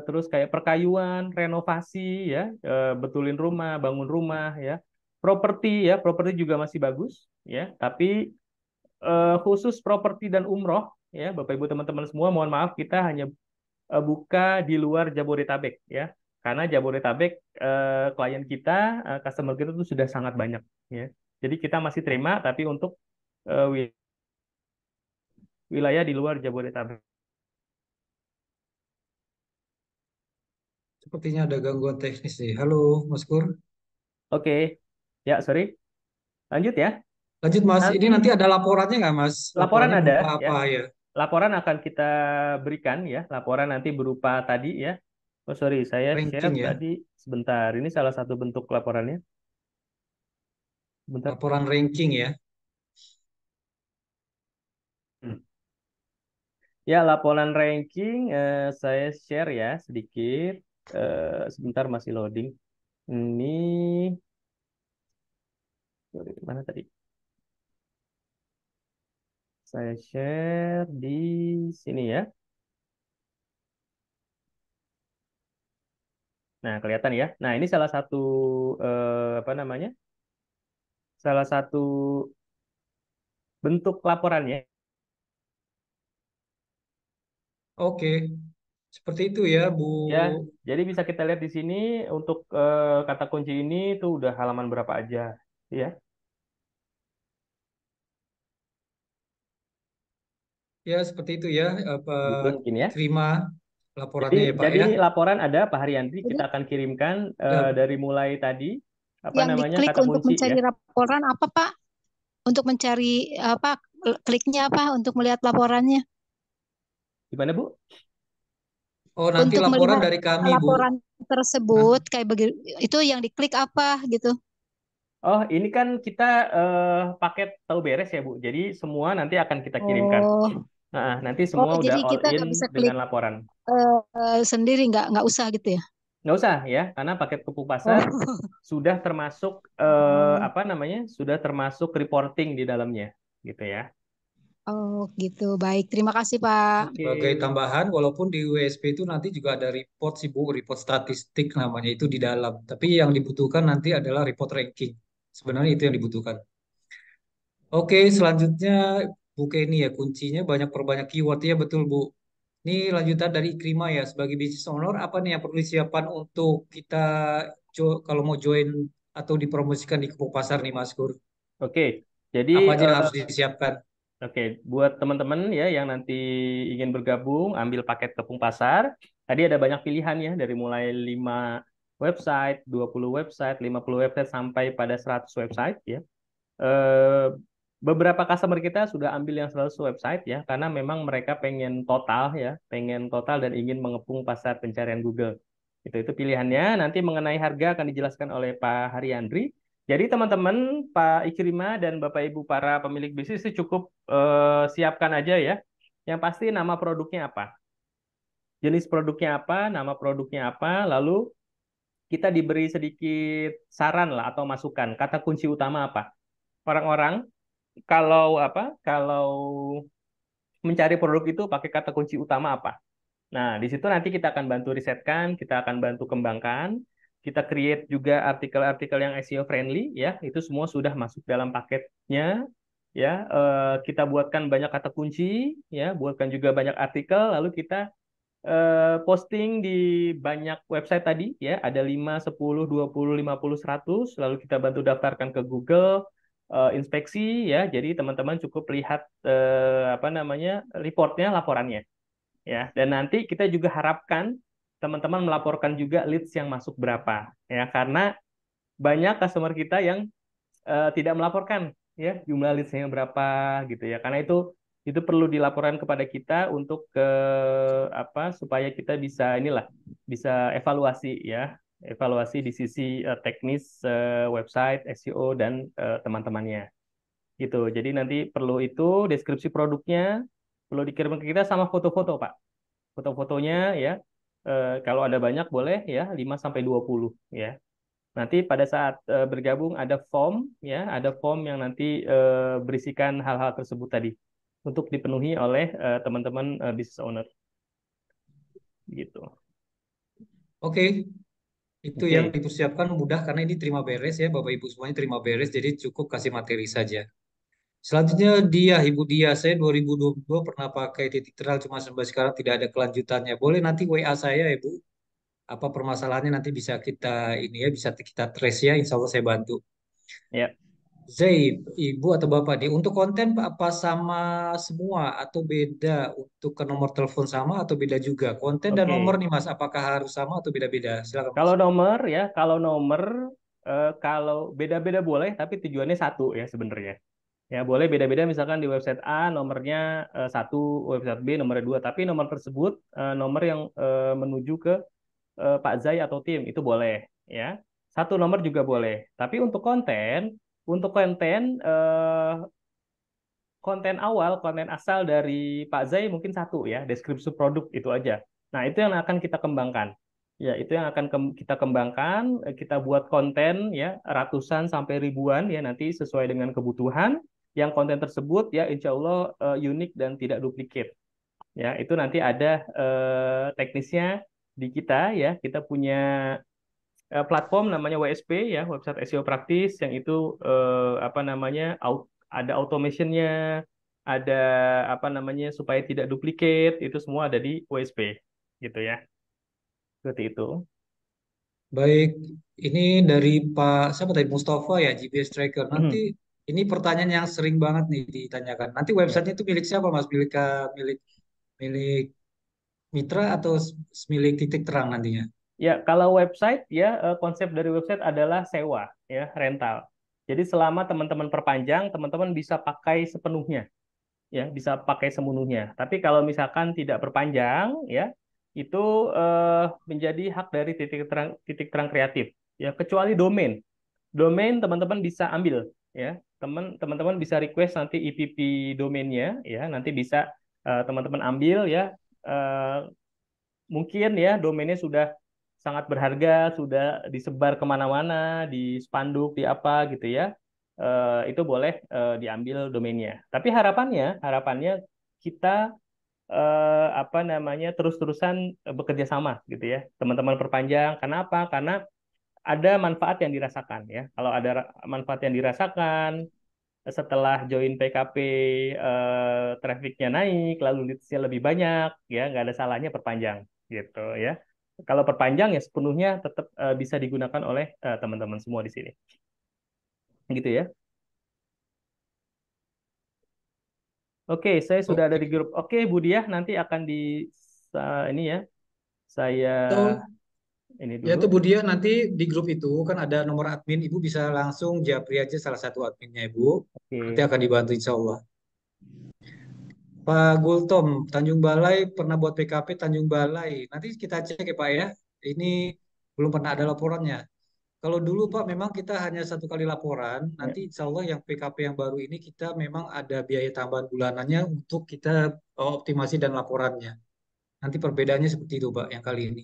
terus kayak perkayuan, renovasi ya, betulin rumah, bangun rumah ya. Properti ya, properti juga masih bagus ya, tapi khusus properti dan umroh ya Bapak Ibu teman-teman semua mohon maaf kita hanya buka di luar Jabodetabek ya, karena Jabodetabek klien kita customer kita itu sudah sangat banyak ya, jadi kita masih terima tapi untuk eh, wilayah di luar Jabodetabek. Sepertinya ada gangguan teknis nih. Halo, Mas Kur. Oke ya sorry, lanjut ya. Lanjut, Mas. Ini Nanti nanti ada laporannya nggak, Mas? laporan Laporannya ada berupa ya, apa ya? laporan akan kita berikan ya, laporan nanti berupa tadi ya. Oh sorry, saya share Ranking ya. tadi sebentar. Ini salah satu bentuk laporannya. Bentar. Laporan ranking ya. Hmm. Ya, laporan ranking saya share ya sedikit. Sebentar masih loading. Ini sorry, mana tadi? Saya share di sini ya. Nah, kelihatan ya. Nah, ini salah satu apa namanya? Salah satu bentuk laporannya Oke. Seperti itu ya, Bu. ya. Jadi bisa kita lihat di sini untuk kata kunci ini tuh udah halaman berapa aja ya. Ya, seperti itu ya. Apa Gitu mungkin ya. diterima Jadi, laporannya ya, Pak jadi ya. laporan ada Pak Haryandri, Jadi kita akan kirimkan Ya, dari mulai tadi apa yang namanya diklik kata untuk kunci ya. mencari laporan apa, Pak? Untuk mencari apa? Kliknya apa? Untuk melihat laporannya? Gimana Bu? oh nanti Untuk laporan melihat dari kami, Bu. laporan Nah, tersebut kayak begitu, itu yang diklik apa gitu? Oh, ini kan kita paket tahu beres ya Bu. Jadi semua nanti akan kita kirimkan. Oh, Nah, nanti oh, semua udah jadi all kita in nggak bisa dengan klik laporan. sendiri, nggak usah gitu ya? Nggak usah ya, karena paket Kepuk Pasar Oh, sudah termasuk oh, apa namanya? Sudah termasuk reporting di dalamnya, gitu ya. oh, gitu. Baik, terima kasih Pak. Oke. sebagai tambahan, walaupun di WSP itu nanti juga ada report sih, Bu, report statistik namanya itu di dalam. Tapi yang dibutuhkan nanti adalah report ranking. Sebenarnya itu yang dibutuhkan. Oke, selanjutnya Bu Kenny ya, kuncinya banyak perbanyak keyword ya, betul Bu. Ini lanjutan dari Krima ya, sebagai business owner, apa nih yang perlu disiapkan untuk kita kalau mau join atau dipromosikan di Kepok Pasar nih, Mas Gur? Oke. Jadi Apa aja yang harus disiapkan? oke, buat teman-teman ya yang nanti ingin bergabung, ambil paket Kepung Pasar. Tadi ada banyak pilihan ya, dari mulai 5 website, 20 website, 50 website, sampai pada 100 website ya. Eh, Beberapa customer kita sudah ambil yang 100 website ya, karena memang mereka pengen total ya, pengen total dan ingin mengepung pasar pencarian Google. Itu pilihannya. Nanti mengenai harga akan dijelaskan oleh Pak Haryandri. Jadi teman-teman, Pak Ikrimah dan Bapak Ibu para pemilik bisnis itu cukup siapkan aja ya. Yang pasti nama produknya apa, jenis produknya apa, nama produknya apa, lalu kita diberi sedikit saran lah atau masukan. Kata kunci utama apa? Orang-orang kalau apa? Kalau mencari produk itu pakai kata kunci utama apa? Nah, di situ nanti kita akan bantu risetkan, kita akan bantu kembangkan, kita create juga artikel-artikel yang SEO friendly ya, itu semua sudah masuk dalam paketnya ya. Kita buatkan banyak kata kunci ya, buatkan juga banyak artikel, lalu kita posting di banyak website tadi ya, ada 5, 10, 20, 50, 100, lalu kita bantu daftarkan ke Google, inspeksi ya. Jadi teman-teman cukup lihat apa namanya reportnya, laporannya ya. Dan nanti kita juga harapkan teman-teman melaporkan juga leads yang masuk berapa ya, karena banyak customer kita yang tidak melaporkan ya jumlah leads-nya berapa gitu ya. Karena itu perlu dilaporkan kepada kita untuk ke apa supaya kita bisa inilah bisa evaluasi ya, evaluasi di sisi teknis website, SEO dan teman-temannya gitu. Jadi nanti perlu itu deskripsi produknya perlu dikirim ke kita sama foto-foto, Pak. Foto-fotonya ya, kalau ada banyak boleh ya 5 sampai 20 ya. Nanti pada saat bergabung ada form ya, ada form yang nanti berisikan hal-hal tersebut tadi untuk dipenuhi oleh teman-teman business owner gitu. Oke, itu yang Oke, dipersiapkan mudah karena ini terima beres ya, Bapak Ibu semuanya terima beres, jadi cukup kasih materi saja. Selanjutnya dia, Ibu Dia, saya 2022 pernah pakai titik teral cuma sampai sekarang tidak ada kelanjutannya. Boleh nanti WA saya ya, Bu. Apa permasalahannya nanti bisa kita ini ya, bisa kita trace ya, insya Allah saya bantu. ya, Zaid, Ibu atau Bapak dia, untuk konten apa sama semua atau beda? Untuk ke nomor telepon sama atau beda juga? Konten dan nomor oke. nih Mas, apakah harus sama atau beda-beda? Silakan Mas. Kalau nomor ya, kalau nomor kalau beda-beda boleh, tapi tujuannya satu ya sebenarnya. Ya boleh beda-beda, misalkan di website A nomornya satu, website B nomornya dua, tapi nomor tersebut nomor yang menuju ke Pak Zai atau tim itu boleh ya. Satu nomor juga boleh. Tapi untuk konten konten awal, konten asal dari Pak Zai mungkin satu ya, deskripsi produk itu aja. Nah, itu yang akan kita kembangkan. Ya, itu yang akan kita kembangkan, kita buat konten ya, ratusan sampai ribuan ya, nanti sesuai dengan kebutuhan. Yang konten tersebut ya, insya Allah unik dan tidak duplikat. Ya, itu nanti ada teknisnya di kita ya. Kita punya platform namanya WSP ya, website SEO praktis, yang itu apa namanya ada automationnya, ada apa namanya supaya tidak duplicate, itu semua ada di WSP gitu ya, seperti itu. Baik, ini dari Pak siapa tadi Mustafa ya, GPS Tracker. Nanti Mhm. Ini pertanyaan yang sering banget nih ditanyakan. Nanti Ya. websitenya itu milik siapa, Mas? Milik milik mitra atau milik titik terang nantinya? Ya, kalau website ya konsep dari website adalah sewa ya, rental. Jadi selama teman-teman perpanjang, teman-teman bisa pakai sepenuhnya ya, bisa pakai sepenuhnya. Tapi kalau misalkan tidak perpanjang ya, itu menjadi hak dari titik terang kreatif ya, kecuali domain. Domain teman-teman bisa ambil ya. Teman-teman bisa request nanti IPP domainnya ya, nanti bisa teman-teman ambil ya. Eh, Mungkin ya domainnya sudah sangat berharga, sudah disebar kemana-mana, di spanduk, di apa gitu ya. Itu boleh diambil domainnya. Tapi harapannya kita apa namanya terus-terusan bekerja sama gitu ya. Teman-teman perpanjang. Karena apa? Karena ada manfaat yang dirasakan ya. Kalau ada manfaat yang dirasakan setelah join PKP trafficnya naik, lalu leads-nya lebih banyak, ya nggak ada salahnya perpanjang gitu ya. Kalau perpanjang ya sepenuhnya tetap bisa digunakan oleh teman-teman semua di sini, gitu ya. Oke, saya sudah ada Oke. di grup. Oke, Bu Diah nanti akan di ini ya, saya Atau ini ya dulu. tuh Bu Dia, nanti di grup itu kan ada nomor admin, Ibu bisa langsung japri aja salah satu adminnya Ibu. Nanti Oke, akan dibantu insya Allah. Pak Gultom, Tanjung Balai pernah buat PKP Tanjung Balai. Nanti kita cek ya Pak ya. Ini belum pernah ada laporannya. Kalau dulu Pak memang kita hanya satu kali laporan. ya. Nanti insya Allah yang PKP yang baru ini kita memang ada biaya tambahan bulanannya untuk kita optimasi dan laporannya. Nanti perbedaannya seperti itu Pak yang kali ini.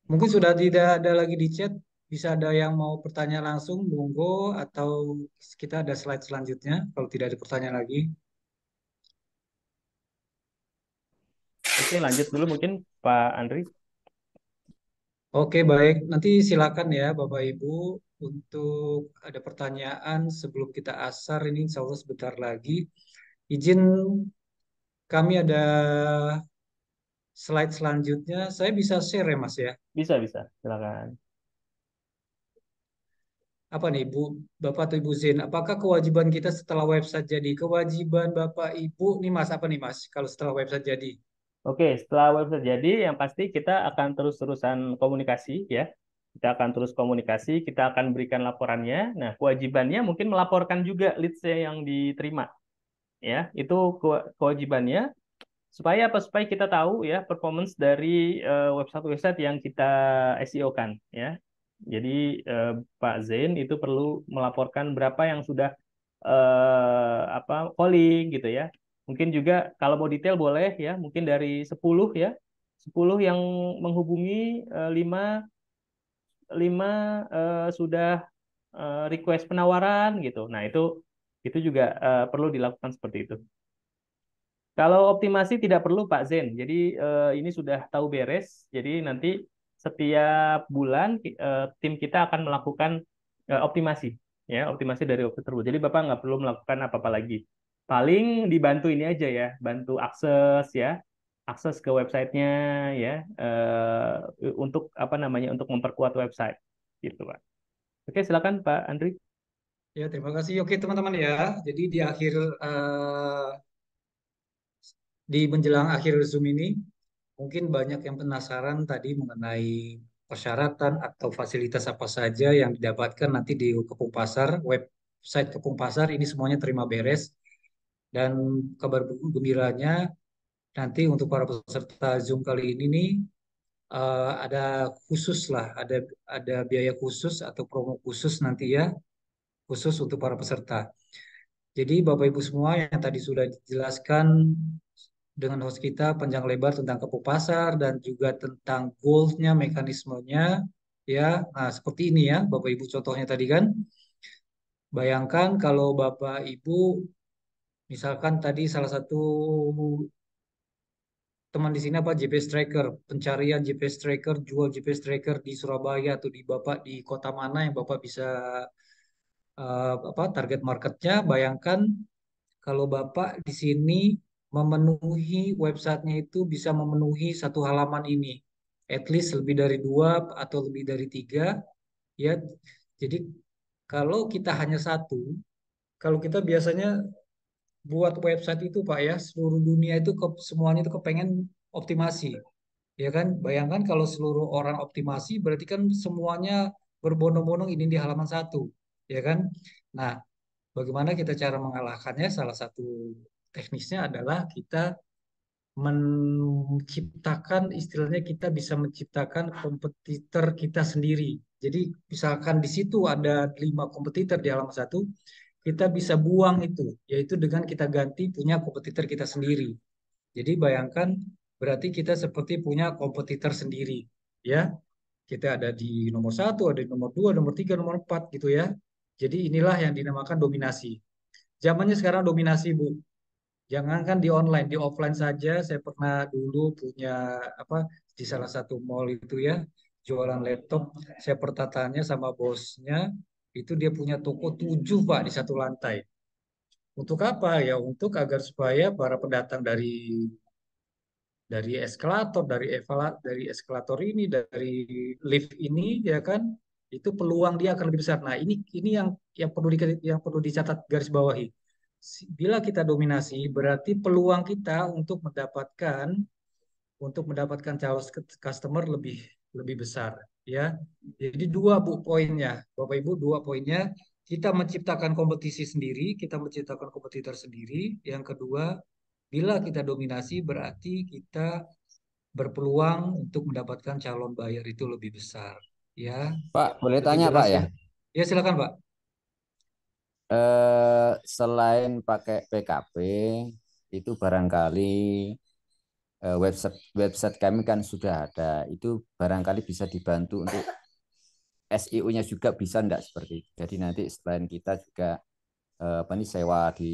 Mungkin sudah tidak ada lagi di chat. Bisa ada yang mau bertanya langsung, monggo, atau kita ada slide selanjutnya kalau tidak ada pertanyaan lagi. Oke, lanjut dulu mungkin Pak Andri. Oke, baik. Nanti silakan ya Bapak Ibu untuk ada pertanyaan sebelum kita asar ini insya Allah sebentar lagi. Izin kami ada slide selanjutnya. Saya bisa share ya Mas ya. Bisa bisa, silakan. Apa nih Bu, Bapak atau Ibu Zain? Apakah kewajiban kita setelah website jadi? Kewajiban Bapak Ibu nih Mas, apa nih Mas? Kalau setelah website jadi? Oke, setelah website jadi, yang pasti kita akan terus-terusan komunikasi ya. Kita akan terus komunikasi, kita akan berikan laporannya. Nah, kewajibannya mungkin melaporkan juga leads yang diterima ya. Itu kewajibannya supaya apa? Supaya kita tahu ya performance dari website-website yang kita SEO kan ya. Jadi Pak Zain itu perlu melaporkan berapa yang sudah apa calling gitu ya. Mungkin juga kalau mau detail boleh ya, mungkin dari 10 ya. 10 yang menghubungi 5 5 sudah request penawaran gitu. Nah, itu juga perlu dilakukan seperti itu. Kalau optimasi tidak perlu Pak Zen. Jadi ini sudah tahu beres. Jadi nanti setiap bulan tim kita akan melakukan optimasi, ya optimasi dari website tersebut. Jadi Bapak nggak perlu melakukan apa-apa lagi. Paling dibantu ini aja ya, bantu akses ya, akses ke websitenya ya, untuk apa namanya, untuk memperkuat website, gitu Pak. Oke, silakan Pak Andri. Ya, terima kasih. Oke, teman-teman ya. Jadi di akhir di menjelang akhir Zoom ini, mungkin banyak yang penasaran tadi mengenai persyaratan atau fasilitas apa saja yang didapatkan nanti di Kepung Pasar, website Kepung Pasar ini semuanya terima beres. Dan kabar gembiranya nanti untuk para peserta Zoom kali ini nih ada khusus lah, ada biaya khusus atau promo khusus nanti ya, khusus untuk para peserta. Jadi Bapak Ibu semua yang tadi sudah dijelaskan dengan host kita panjang lebar tentang Kepo Pasar dan juga tentang goals-nya, mekanismenya, ya. Nah, seperti ini ya, Bapak Ibu contohnya tadi kan. Bayangkan kalau Bapak Ibu misalkan tadi salah satu teman di sini apa GPS tracker, pencarian GPS tracker, jual GPS tracker di Surabaya atau di Bapak di kota mana yang Bapak bisa apa target marketnya. Bayangkan kalau Bapak di sini memenuhi websitenya itu bisa memenuhi satu halaman ini, at least lebih dari dua atau lebih dari tiga, ya. Jadi Kalau kita hanya satu, kalau kita biasanya buat website itu Pak ya, seluruh dunia itu semuanya itu kepengen optimasi. Ya kan? Bayangkan kalau seluruh orang optimasi, berarti kan semuanya berbondong-bondong ini di halaman satu. Ya kan? Nah, bagaimana kita cara mengalahkannya? Salah satu teknisnya adalah kita menciptakan, istilahnya kita bisa menciptakan kompetitor kita sendiri. Jadi misalkan di situ ada 5 kompetitor di halaman satu, kita bisa buang itu, yaitu dengan kita ganti punya kompetitor kita sendiri. Jadi bayangkan berarti kita seperti punya kompetitor sendiri, ya. Kita ada di nomor satu, ada di nomor dua, nomor tiga, nomor empat gitu ya. Jadi inilah yang dinamakan dominasi. Zamannya sekarang dominasi, Bu. Jangankan di online, di offline saja. Saya pernah dulu punya apa di salah satu mall itu ya, jualan laptop. Saya pertataannya sama bosnya, itu dia punya toko 7 Pak di satu lantai. Untuk apa ya? Untuk agar supaya para pendatang dari eskalator, dari eskalator ini, dari lift ini, ya kan, itu peluang dia akan lebih besar. Nah, ini yang perlu dicatat garis bawahi. Bila kita dominasi, berarti peluang kita untuk mendapatkan calon customer lebih lebih besar, ya. Jadi dua Bu poinnya, Bapak Ibu, dua poinnya. Kita menciptakan kompetisi sendiri, kita menciptakan kompetitor sendiri. Yang kedua, bila kita dominasi berarti kita berpeluang untuk mendapatkan calon buyer itu lebih besar. Ya, Pak, boleh lebih tanya Pak jelas ya? ya? Ya, silakan Pak. Selain pakai PKP, itu barangkali website website kami kan sudah ada. Itu barangkali bisa dibantu untuk SEO-nya juga bisa enggak seperti itu. Jadi nanti selain kita juga apa nih sewa di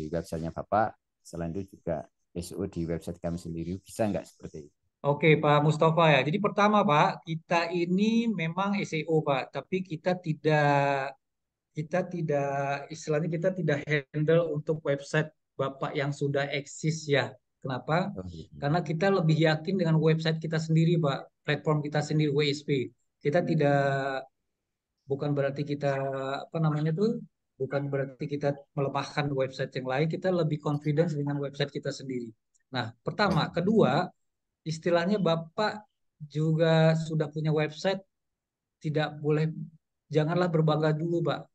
websitenya Bapak, selain itu juga SEO di website kami sendiri bisa enggak seperti itu. Oke, Pak Mustafa ya. Jadi pertama Pak, kita ini memang SEO Pak, tapi kita tidak istilahnya kita tidak handle untuk website Bapak yang sudah eksis ya. Kenapa? Oh, gitu. Karena kita lebih yakin dengan website kita sendiri Pak, platform kita sendiri WSP. Kita tidak bukan berarti kita apa namanya tuh bukan berarti kita melemahkan website yang lain, kita lebih confidence dengan website kita sendiri. Nah, pertama, Oh, kedua, istilahnya Bapak juga sudah punya website, tidak boleh, janganlah berbangga dulu Pak.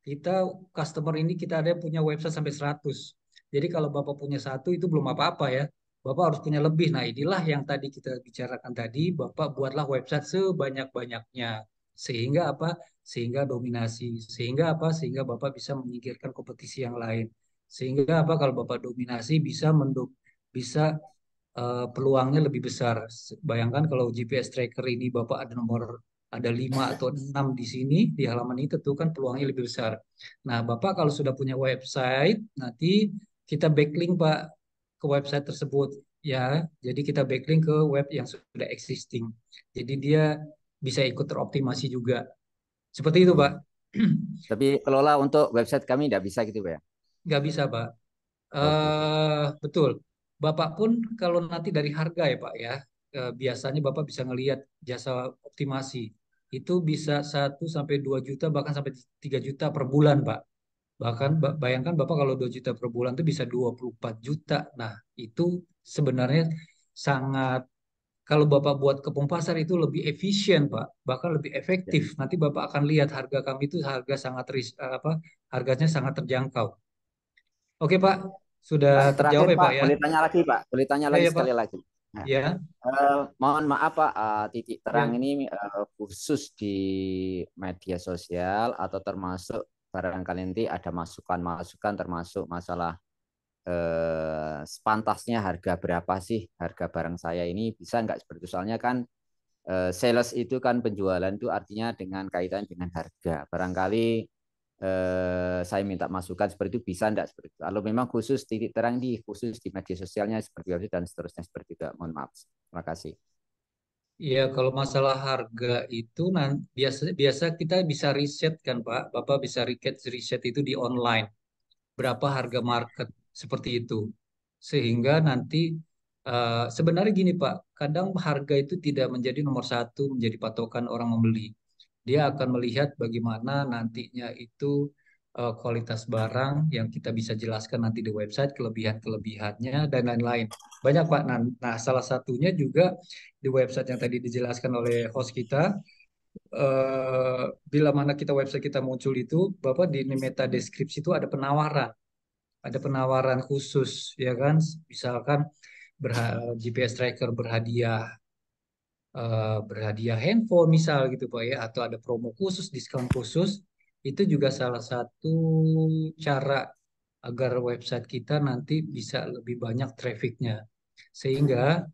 Kita customer ini kita ada yang punya website sampai 100. Jadi kalau Bapak punya satu itu belum apa-apa ya. Bapak harus punya lebih. Nah, inilah yang tadi kita bicarakan tadi, Bapak buatlah website sebanyak-banyaknya. Sehingga apa? Sehingga dominasi. Sehingga apa? Sehingga Bapak bisa menyingkirkan kompetisi yang lain. Sehingga apa? Kalau Bapak dominasi bisa peluangnya lebih besar. Bayangkan kalau GPS tracker ini Bapak ada 5 atau 6 di sini di halaman ini tentu kan peluangnya lebih besar. Nah, Bapak kalau sudah punya website, nanti kita backlink Pak ke website tersebut ya. Jadi kita backlink ke web yang sudah existing. Jadi dia bisa ikut teroptimasi juga. Seperti itu, oh, Pak. gitu. Tapi kelola untuk website kami tidak bisa gitu Pak ya? Nggak bisa, Pak. Oh gitu. Betul. Bapak pun kalau nanti dari harga ya Pak ya, biasanya Bapak bisa ngelihat jasa optimasi. Itu bisa 1 sampai 2 juta, bahkan sampai 3 juta per bulan Pak. Bahkan bayangkan Bapak kalau 2 juta per bulan itu bisa 24 juta. Nah, itu sebenarnya sangat, kalau Bapak buat kepung pasar itu lebih efisien Pak, bahkan lebih Ya. efektif. Nanti Bapak akan lihat harga kami itu harga sangat harganya sangat terjangkau. Oke Pak, sudah Pak, terjawab terakhir ya Pak, Pak ya? boleh tanya lagi Pak, boleh tanya Ya lagi ya Pak. sekali lagi. Nah, Ya, mohon maaf Pak, titik terang ya. ini khusus di media sosial atau termasuk barangkali nanti ada masukan-masukan termasuk masalah sepantasnya harga berapa sih harga barang saya ini bisa nggak seperti itu? Soalnya kan sales itu kan penjualan itu artinya dengan kaitan dengan harga. Barangkali saya minta masukan seperti itu bisa enggak seperti itu. Kalau memang khusus titik terang di khusus di media sosialnya seperti itu dan seterusnya seperti itu. Mohon maaf. Terima kasih. Iya, kalau masalah harga itu biasa biasa kita bisa riset kan Pak. Bapak bisa riset itu di online. Berapa harga market seperti itu. Sehingga nanti sebenarnya gini Pak, kadang harga itu tidak menjadi nomor satu menjadi patokan orang membeli. Dia akan melihat bagaimana nantinya itu kualitas barang yang kita bisa jelaskan nanti di website, kelebihan-kelebihannya dan lain-lain. Banyak Pak. Nah, salah satunya juga di website yang tadi dijelaskan oleh host kita, bila mana kita website kita muncul itu, Bapak di meta deskripsi itu ada penawaran khusus, ya kan? Misalkan GPS tracker berhadiah handphone misal gitu Pak ya, atau ada promo khusus, diskon khusus, itu juga salah satu cara agar website kita nanti bisa lebih banyak trafficnya, sehingga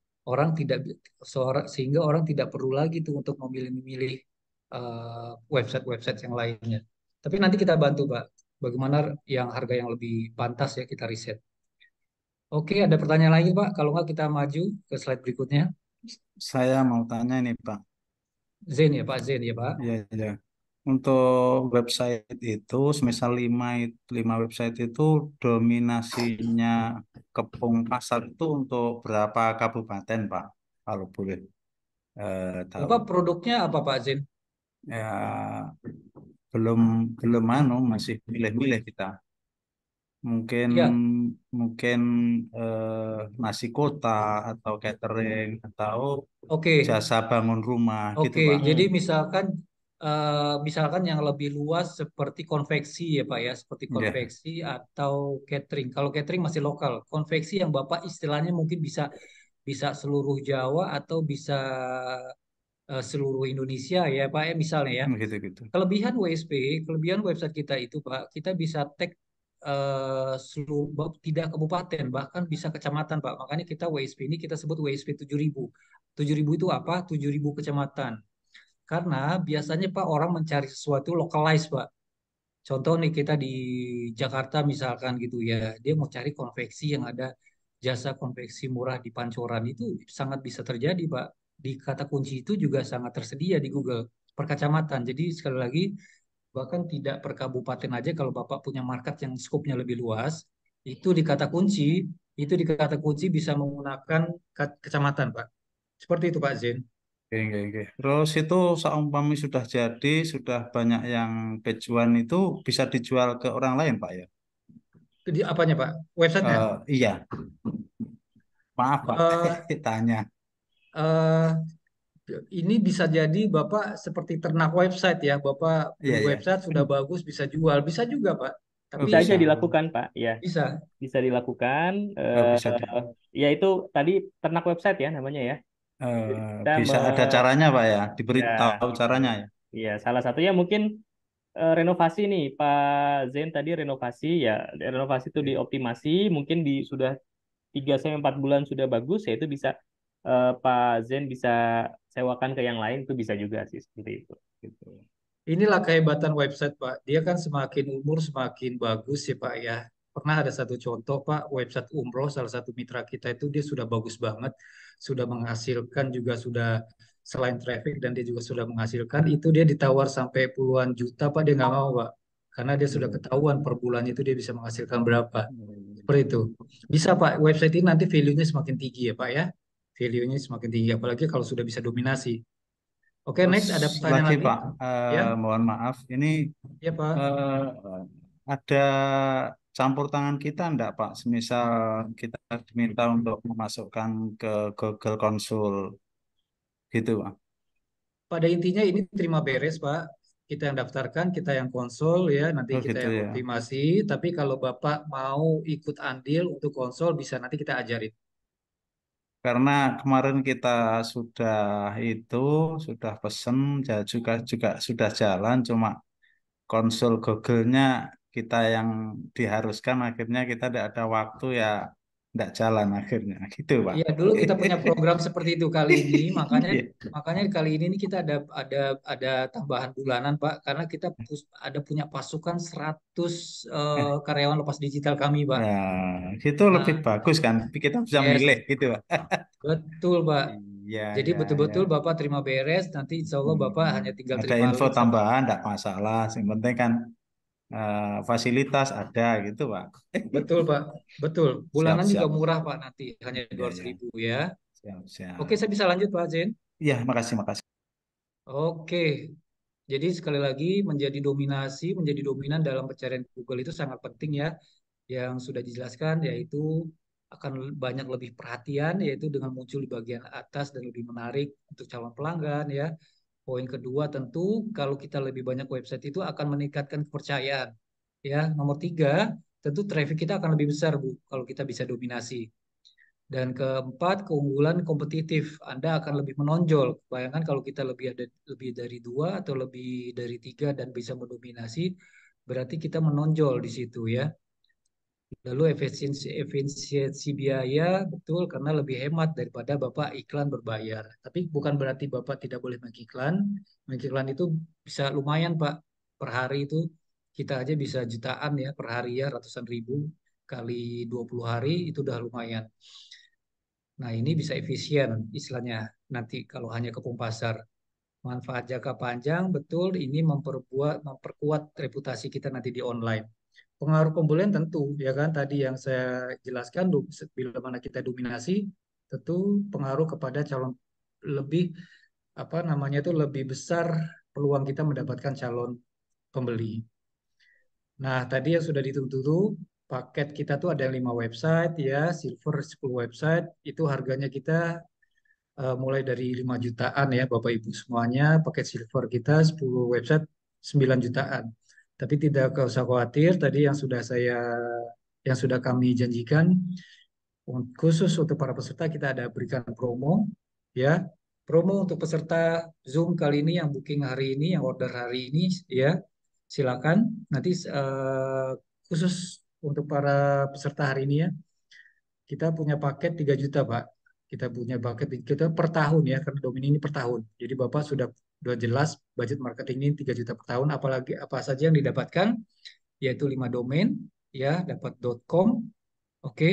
sehingga orang tidak perlu lagi tuh untuk memilih-milih website-website yang lainnya. Tapi nanti kita bantu Pak, bagaimana yang harga yang lebih pantas ya kita riset. Oke, ada pertanyaan lagi Pak? Kalau nggak kita maju ke slide berikutnya. Saya mau tanya ini Pak. Zen ya Pak, Zen ya Pak. Ya, ya. Untuk website itu, semisal lima website itu dominasinya Kepung Pasar itu untuk berapa kabupaten Pak? Kalau boleh tahu. Bapak produknya apa Pak Zen? Ya, belum belum masih milih-milih kita. Mungkin Ya, mungkin nasi kota atau catering atau oke. jasa bangun rumah gitu Oke, Pak. jadi misalkan yang lebih luas seperti konveksi ya Pak ya, seperti Ya, konveksi atau catering. Kalau catering masih lokal, konveksi yang Bapak istilahnya mungkin bisa bisa seluruh Jawa atau bisa seluruh Indonesia ya Pak ya misalnya ya. gitu-gitu. Kelebihan WSP, kelebihan website kita itu Pak, kita bisa tag tidak kabupaten, bahkan bisa kecamatan Pak. Makanya kita WSP ini kita sebut WSP 7.000. 7.000 itu apa? 7.000 kecamatan. Karena biasanya Pak orang mencari sesuatu localized Pak. Contoh nih kita di Jakarta misalkan gitu ya, dia mau cari konveksi yang ada jasa konveksi murah di Pancoran itu sangat bisa terjadi Pak. Di kata kunci itu juga sangat tersedia di Google per kecamatan. Jadi sekali lagi bahkan tidak per kabupaten aja kalau Bapak punya market yang skopnya lebih luas, itu di kata kunci bisa menggunakan kecamatan Pak. Seperti itu Pak Zen. Oke, oke, oke. Terus itu seumpama sudah jadi, sudah banyak yang pejuan itu bisa dijual ke orang lain, Pak ya? Jadi apanya Pak? Websitenya? Iya, maaf Pak, Eh, tanya. eh, ini bisa jadi Bapak seperti ternak website ya. Bapak Iya, beli iya. website sudah bagus bisa jual. Bisa juga Pak. Oh, Tapi Bisa aja bisa. dilakukan, Pak. Ya, bisa. bisa dilakukan. Oh, bisa. Ya itu tadi ternak website ya namanya ya. Jadi kita Bisa ada caranya, Pak ya? ya, Diberitahu caranya ya? ya salah satunya mungkin renovasi nih, Pak Zen tadi renovasi ya. Renovasi itu dioptimasi, mungkin sudah 3 sampai 4 bulan sudah bagus, ya itu bisa Pak Zen bisa sewakan ke yang lain itu bisa juga sih seperti itu. Gitu. Inilah kehebatan website, Pak. Dia kan semakin umur semakin bagus ya, Pak ya. Pernah ada satu contoh, Pak, website umroh salah satu mitra kita itu dia sudah bagus banget, sudah menghasilkan juga sudah selain traffic dan dia juga sudah menghasilkan itu dia ditawar sampai puluhan juta, Pak, dia nggak mau, Pak. Karena dia sudah Hmm. ketahuan per bulan itu dia bisa menghasilkan berapa. Hmm. Seperti itu. Bisa, Pak, website ini nanti value-nya semakin tinggi ya, Pak ya. Value-nya semakin tinggi apalagi kalau sudah bisa dominasi. Oke, Terus next ada pertanyaan lagi lagi? Pak, Ya, mohon maaf, ini ya, Pak. eh, ada campur tangan kita enggak Pak? Semisal kita diminta untuk memasukkan ke Google Console gitu Pak. Pada intinya ini terima beres, Pak. Kita yang daftarkan, kita yang konsol ya, nanti Oh kita gitu yang ya. optimasi. Tapi kalau Bapak mau ikut andil untuk konsol, bisa nanti kita ajarin. Karena kemarin kita sudah itu sudah pesen juga juga sudah jalan, cuma konsol Google-nya kita yang diharuskan akhirnya kita tidak ada waktu ya tidak jalan akhirnya gitu Pak. Iya, dulu kita punya program seperti itu kali ini, makanya Iya. makanya kali ini nih kita ada tambahan bulanan, Pak, karena kita ada punya pasukan 100 karyawan lepas digital kami, Pak. Nah, itu lebih Nah, bagus kan. Kita bisa yes, milih gitu Pak. betul, Pak. Iya, Jadi ya, ya. betul-betul Bapak terima beres, nanti insya Allah Bapak hanya tinggal Ada terima info link sama. tambahan tidak masalah. Yang penting kan fasilitas ada gitu Pak. Betul, Pak. Betul. Siap, Bulanan juga siap. murah, Pak, nanti hanya Ya, dua ratus ya. ribu ya. Siap, Oke, siap. saya bisa lanjut, Pak Zen. Iya, makasih, makasih. Oke. Jadi sekali lagi menjadi dominan dalam pencarian Google itu sangat penting ya. Yang sudah dijelaskan yaitu akan banyak lebih perhatian yaitu dengan muncul di bagian atas dan lebih menarik untuk calon pelanggan ya. Poin kedua tentu kalau kita lebih banyak website itu akan meningkatkan kepercayaan. Ya, nomor tiga tentu traffic kita akan lebih besar Bu kalau kita bisa dominasi. Dan keempat, keunggulan kompetitif. Anda akan lebih menonjol. Bayangkan kalau kita lebih dari dua atau lebih dari tiga dan bisa mendominasi, berarti kita menonjol di situ ya. Lalu efisiensi biaya betul karena lebih hemat daripada Bapak iklan berbayar. Tapi bukan berarti Bapak tidak boleh mengiklan. Mengiklan itu bisa lumayan Pak. Per hari itu kita aja bisa jutaan ya per hari ya ratusan ribu kali 20 hari itu udah lumayan. Nah, ini bisa efisien istilahnya nanti kalau hanya ke pasar. Manfaat jangka panjang betul ini memperkuat reputasi kita nanti di online. Pengaruh pembelian tentu ya kan tadi yang saya jelaskan bila mana kita dominasi tentu pengaruh kepada calon lebih apa namanya itu lebih besar peluang kita mendapatkan calon pembeli. Nah, tadi yang sudah ditunggu paket kita tuh ada 5 website ya, silver 10 website itu harganya kita mulai dari 5 jutaan ya Bapak Ibu semuanya paket silver kita 10 website 9 jutaan. Tapi tidak usah khawatir tadi yang sudah kami janjikan khusus untuk para peserta kita ada berikan promo ya. Promo untuk peserta Zoom kali ini yang booking hari ini yang order hari ini ya. Silakan nanti khusus untuk para peserta hari ini ya kita punya paket 3 juta, Pak. Kita punya paket kita per tahun ya, karena domain ini per tahun. Jadi Bapak sudah jelas budget marketing ini 3 juta per tahun, apalagi apa saja yang didapatkan, yaitu 5 domain, ya, dapat .com, oke.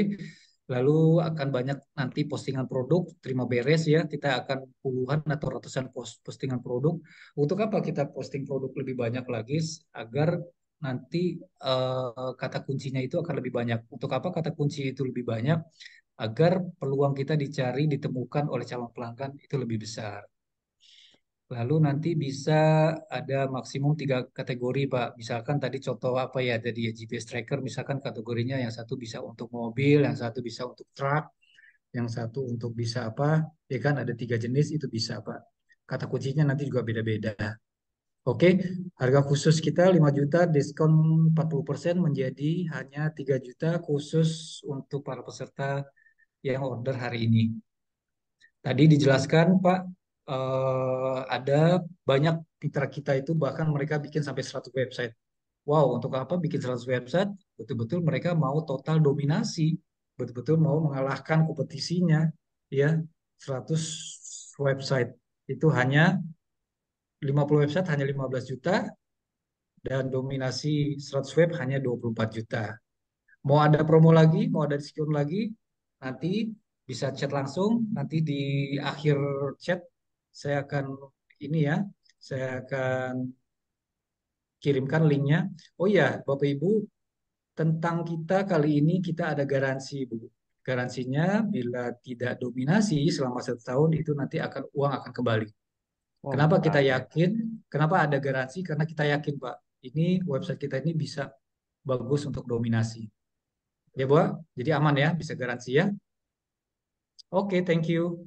Lalu akan banyak nanti postingan produk, terima beres ya, kita akan puluhan atau ratusan postingan produk. Untuk apa kita posting produk lebih banyak lagi, agar nanti kata kuncinya itu akan lebih banyak. Untuk apa kata kunci itu lebih banyak? Agar peluang kita dicari, ditemukan oleh calon pelanggan itu lebih besar. Lalu nanti bisa ada maksimum 3 kategori, Pak. Misalkan tadi contoh apa ya, tadi ya GPS tracker, misalkan kategorinya yang satu bisa untuk mobil, yang satu bisa untuk truk, yang satu untuk bisa apa, ya kan ada 3 jenis itu bisa, Pak. Kata kuncinya nanti juga beda-beda. Oke, harga khusus kita 5 juta, diskon 40% menjadi hanya 3 juta khusus untuk para peserta yang order hari ini. Tadi dijelaskan Pak, ada banyak mitra kita itu bahkan mereka bikin sampai 100 website. Wow, untuk apa bikin 100 website? Betul-betul mereka mau total dominasi, betul-betul mau mengalahkan kompetisinya, ya 100 website. Itu hanya 50 website hanya 15 juta dan dominasi 100 web hanya 24 juta. Mau ada promo lagi, mau ada diskon lagi, nanti bisa chat langsung. Nanti di akhir chat saya akan ini ya, saya akan kirimkan linknya. Oh ya, Bapak Ibu, tentang kita kali ini kita ada garansi, Bu. Garansinya bila tidak dominasi selama 1 tahun itu nanti uang akan kembali. Oh, Kenapa kita mantap ya. yakin? Kenapa ada garansi? Karena kita yakin, Pak. Ini website kita ini bisa bagus untuk dominasi. Ya, Bu. Jadi aman ya, bisa garansi ya. Oke, thank you.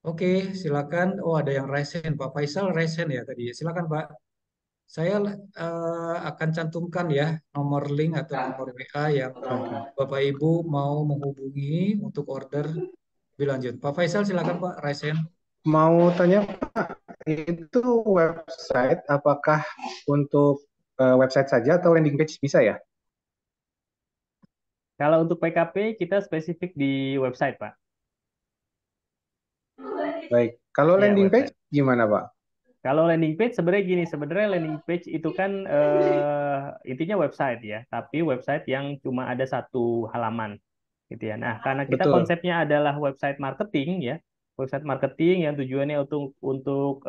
Oke, silakan. Oh, ada yang resen, Pak Faisal resen ya tadi. Silakan, Pak. Saya akan cantumkan ya nomor link atau nomor WA yang Oke. Bapak Ibu mau menghubungi untuk order lebih lanjut. Pak Faisal, silakan Pak resen. Mau tanya Pak, itu website apakah untuk website saja atau landing page bisa ya? Kalau untuk PKP kita spesifik di website, Pak. Baik. Kalau Ya, landing page website. gimana Pak? Kalau landing page sebenarnya gini, sebenarnya landing page itu kan intinya website ya, tapi website yang cuma ada satu halaman gitu ya. Nah, karena kita Betul. konsepnya adalah website marketing ya, website marketing yang tujuannya untuk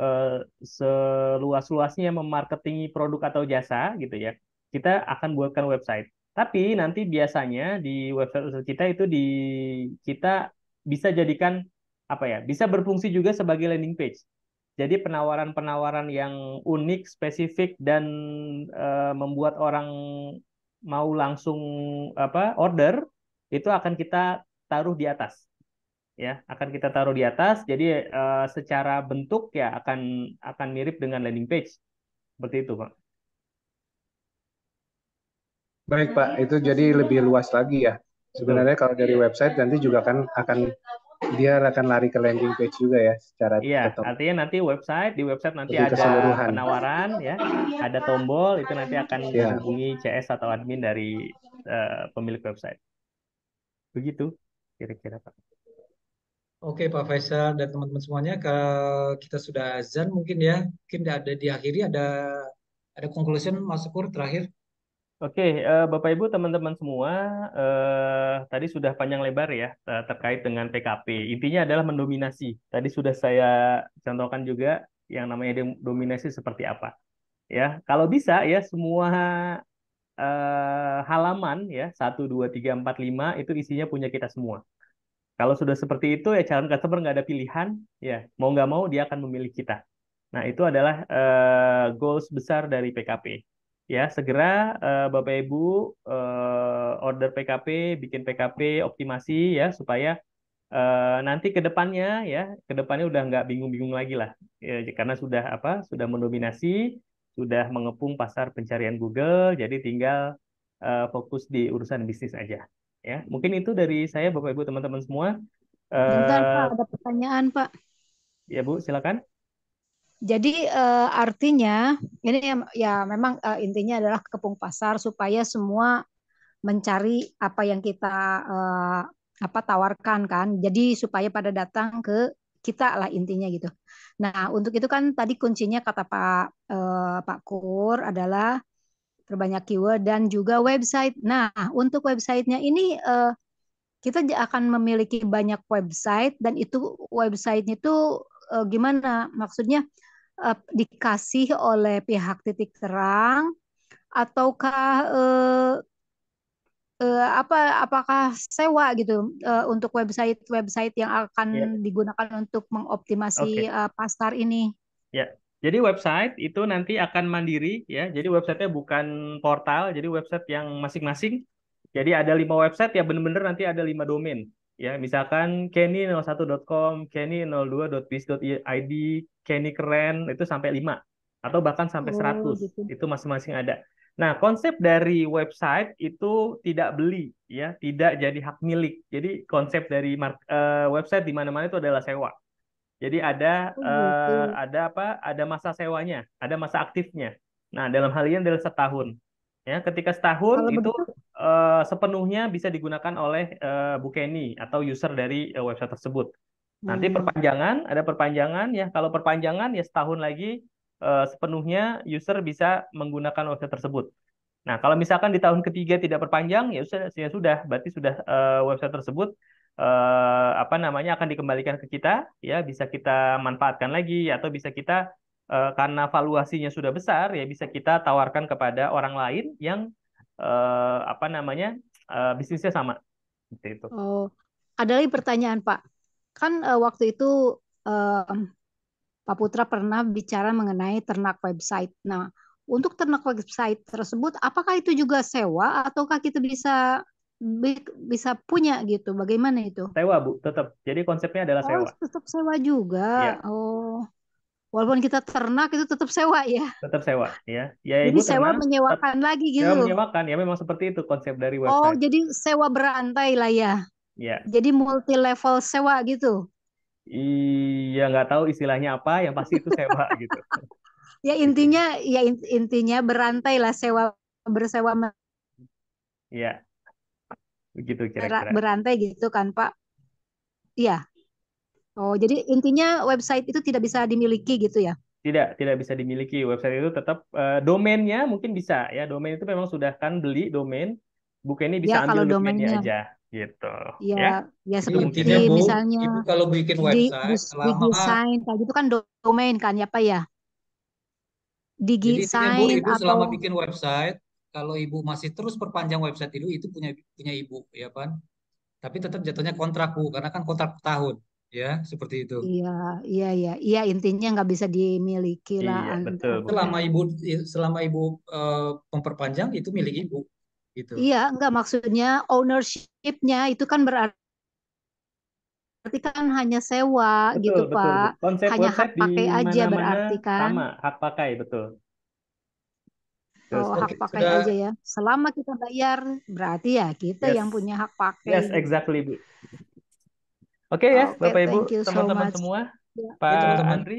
seluas-luasnya memarketingi produk atau jasa gitu ya. Kita akan buatkan website. Tapi nanti biasanya di website kita itu kita bisa jadikan apa ya? Bisa berfungsi juga sebagai landing page. Jadi penawaran-penawaran yang unik, spesifik dan membuat orang mau langsung order itu akan kita taruh di atas, ya, akan kita taruh di atas. Jadi secara bentuk ya akan mirip dengan landing page seperti itu, Pak. Baik, Pak. Itu jadi lebih luas lagi ya. Betul. Sebenarnya kalau dari website nanti juga kan dia akan lari ke landing page juga ya secara Iya, tetap artinya nanti di website nanti lebih ada keseluruhan. penawaran ya, ada tombol itu nanti akan Ya. menghubungi CS atau admin dari pemilik website. Begitu kira-kira, Pak. Oke Pak Faisal dan teman-teman semuanya, kalau kita sudah azan mungkin ya, mungkin ada diakhiri, ada conclusion Mas Syukur terakhir. Oke, Bapak Ibu teman-teman semua, tadi sudah panjang lebar ya terkait dengan PKP. Intinya adalah mendominasi. Tadi sudah saya contohkan juga yang namanya dominasi seperti apa. Ya, kalau bisa ya semua halaman ya 1, 2, 3, 4, 5 itu isinya punya kita semua. Kalau sudah seperti itu ya calon customer nggak ada pilihan, ya mau nggak mau dia akan memilih kita. Nah itu adalah goals besar dari PKP. Ya segera Bapak Ibu order PKP, bikin PKP, optimasi ya supaya nanti ke depannya udah nggak bingung-bingung lagi lah. Ya, karena sudah mendominasi, sudah mengepung pasar pencarian Google, jadi tinggal fokus di urusan bisnis aja. Ya, mungkin itu dari saya Bapak Ibu teman-teman semua. Bentar, Pak, Eh, ada pertanyaan, Pak. ya Bu, silakan. Jadi artinya ini ya memang intinya adalah kepung pasar supaya semua mencari apa yang kita eh, tawarkan kan. Jadi supaya pada datang ke kita lah intinya gitu. Nah, untuk itu kan tadi kuncinya kata Pak Kur adalah perbanyak keyword dan juga website. Nah, untuk websitenya ini kita akan memiliki banyak website dan itu websitenya itu gimana? Maksudnya dikasih oleh pihak titik terang ataukah apakah sewa gitu untuk website yang Ya, akan digunakan untuk mengoptimasi oke. pasar ini? Ya. Jadi website itu nanti akan mandiri ya. Jadi websitenya bukan portal, jadi website yang masing-masing. Jadi ada 5 website ya benar-benar nanti ada 5 domain. Ya, misalkan kenny01.com, kenny02.biz.id, Kenny keren itu sampai 5 atau bahkan sampai Oh 100. gitu. Itu masing-masing ada. Nah, konsep dari website itu tidak beli ya, tidak jadi hak milik. Jadi konsep dari website di mana-mana itu adalah sewa. Jadi Oh gitu. ada masa sewanya, ada masa aktifnya. Nah, dalam hal ini adalah setahun. Ya, ketika setahun Kalau itu begitu, sepenuhnya bisa digunakan oleh Bu Kenny atau user dari website tersebut. Nanti hmm, ada perpanjangan ya. Kalau perpanjangan ya setahun lagi sepenuhnya user bisa menggunakan website tersebut. Nah, kalau misalkan di tahun ketiga tidak perpanjang, ya sudah, berarti sudah website tersebut akan dikembalikan ke kita, ya bisa kita manfaatkan lagi atau bisa kita karena valuasinya sudah besar, ya bisa kita tawarkan kepada orang lain yang bisnisnya sama, seperti itu. oh, ada lagi pertanyaan Pak. Kan waktu itu eh, Pak Putra pernah bicara mengenai ternak website. Nah, untuk ternak website tersebut, apakah itu juga sewa ataukah kita bisa punya gitu? Bagaimana itu? Sewa, Bu, tetap. Jadi konsepnya adalah Oh, sewa. tetap sewa juga. Ya, Oh, walaupun kita ternak itu tetap sewa ya. tetap sewa, ya. Ya, Jadi Ibu sewa tenang, tetap menyewakan lagi sewa gitu. menyewakan, ya memang seperti itu konsep dari Oh, website. jadi sewa berantai lah ya. Ya, Jadi multi level sewa gitu. iya nggak tahu istilahnya apa, yang pasti itu sewa gitu. Ya Gitu. intinya berantai lah bersewa Iya, begitu kira-kira. berantai gitu kan Pak. Iya. Oh, jadi intinya website itu tidak bisa dimiliki gitu ya. Tidak bisa dimiliki. Website itu tetap domainnya mungkin bisa ya. Domain itu memang sudah kan beli domain. Bukan ini bisa Ya ambil kalau domainnya domainnya aja gitu ya ya. ya Itu Jadi mungkin seperti intinya Bu, misalnya Ibu kalau bikin website selama desain kayak gitu kan domain kan ya Pak ya. Jadi intinya Bu, Desain Ibu atau selama bikin website, kalau Ibu masih terus perpanjang website itu punya punya Ibu, ya kan? Tapi tetap jatuhnya kontrak Bu, karena kan kontrak per tahun, ya, seperti itu. Iya, iya, iya, iya. Intinya nggak bisa dimiliki lah. Iya, betul, betul. Selama ibu memperpanjang itu milik ibu, gitu. Iya, nggak maksudnya ownership-nya itu kan berarti kan hanya sewa Betul, gitu, betul, Pak. Bu. Konsep Hanya hak website di pakai aja mana-mana berarti kan. sama, hak pakai, betul. Terus, Oh, hak Oke, pakai sudah. aja ya. Selama kita bayar, berarti ya kita yes, yang punya hak pakai yes, gitu. exactly, Bu. Oke ya, Oke, Bapak Ibu, thank you so teman-teman much. semua, Ya. Pak Ya, teman-teman. Andri,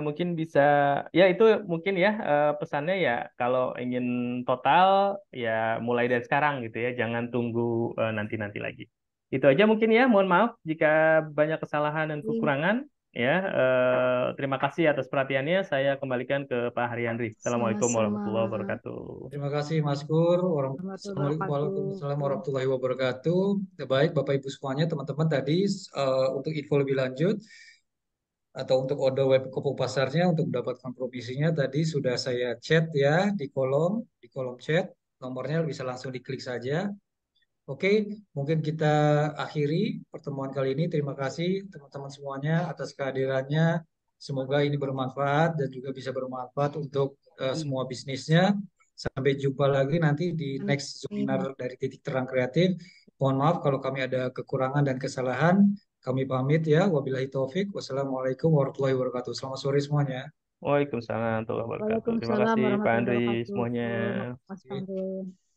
mungkin bisa, ya itu mungkin ya pesannya ya kalau ingin total ya mulai dari sekarang gitu ya, jangan tunggu nanti-nanti lagi. Itu aja mungkin ya, mohon maaf jika banyak kesalahan dan Iya, kekurangan ya. Terima kasih atas perhatiannya. Saya kembalikan ke Pak Haryandri. Assalamualaikum sama-sama. warahmatullahi wabarakatuh. Terima kasih Mas Kur. Warahmatullahi Assalamualaikum wabarakatuh. warahmatullahi wabarakatuh. Ya, baik, Bapak Ibu semuanya, teman-teman tadi untuk info lebih lanjut atau untuk order web Kopo Pasarnya untuk mendapatkan provisinya tadi sudah saya chat ya di kolom chat. Nomornya bisa langsung diklik saja. Oke, mungkin kita akhiri pertemuan kali ini. Terima kasih teman-teman semuanya atas kehadirannya. Semoga ini bermanfaat dan juga bisa bermanfaat untuk semua bisnisnya. Sampai jumpa lagi nanti di next webinar Amin. dari Titik Terang Kreatif. Mohon maaf kalau kami ada kekurangan dan kesalahan. Kami pamit ya. Wabillahi taufik. Wassalamualaikum warahmatullahi wabarakatuh. Selamat sore semuanya. Waalaikumsalam warahmatullahi wabarakatuh. Terima Waalaikumsalam kasih Pak warahmatullahi Andri wabarakatuh. semuanya. Mas Pandey.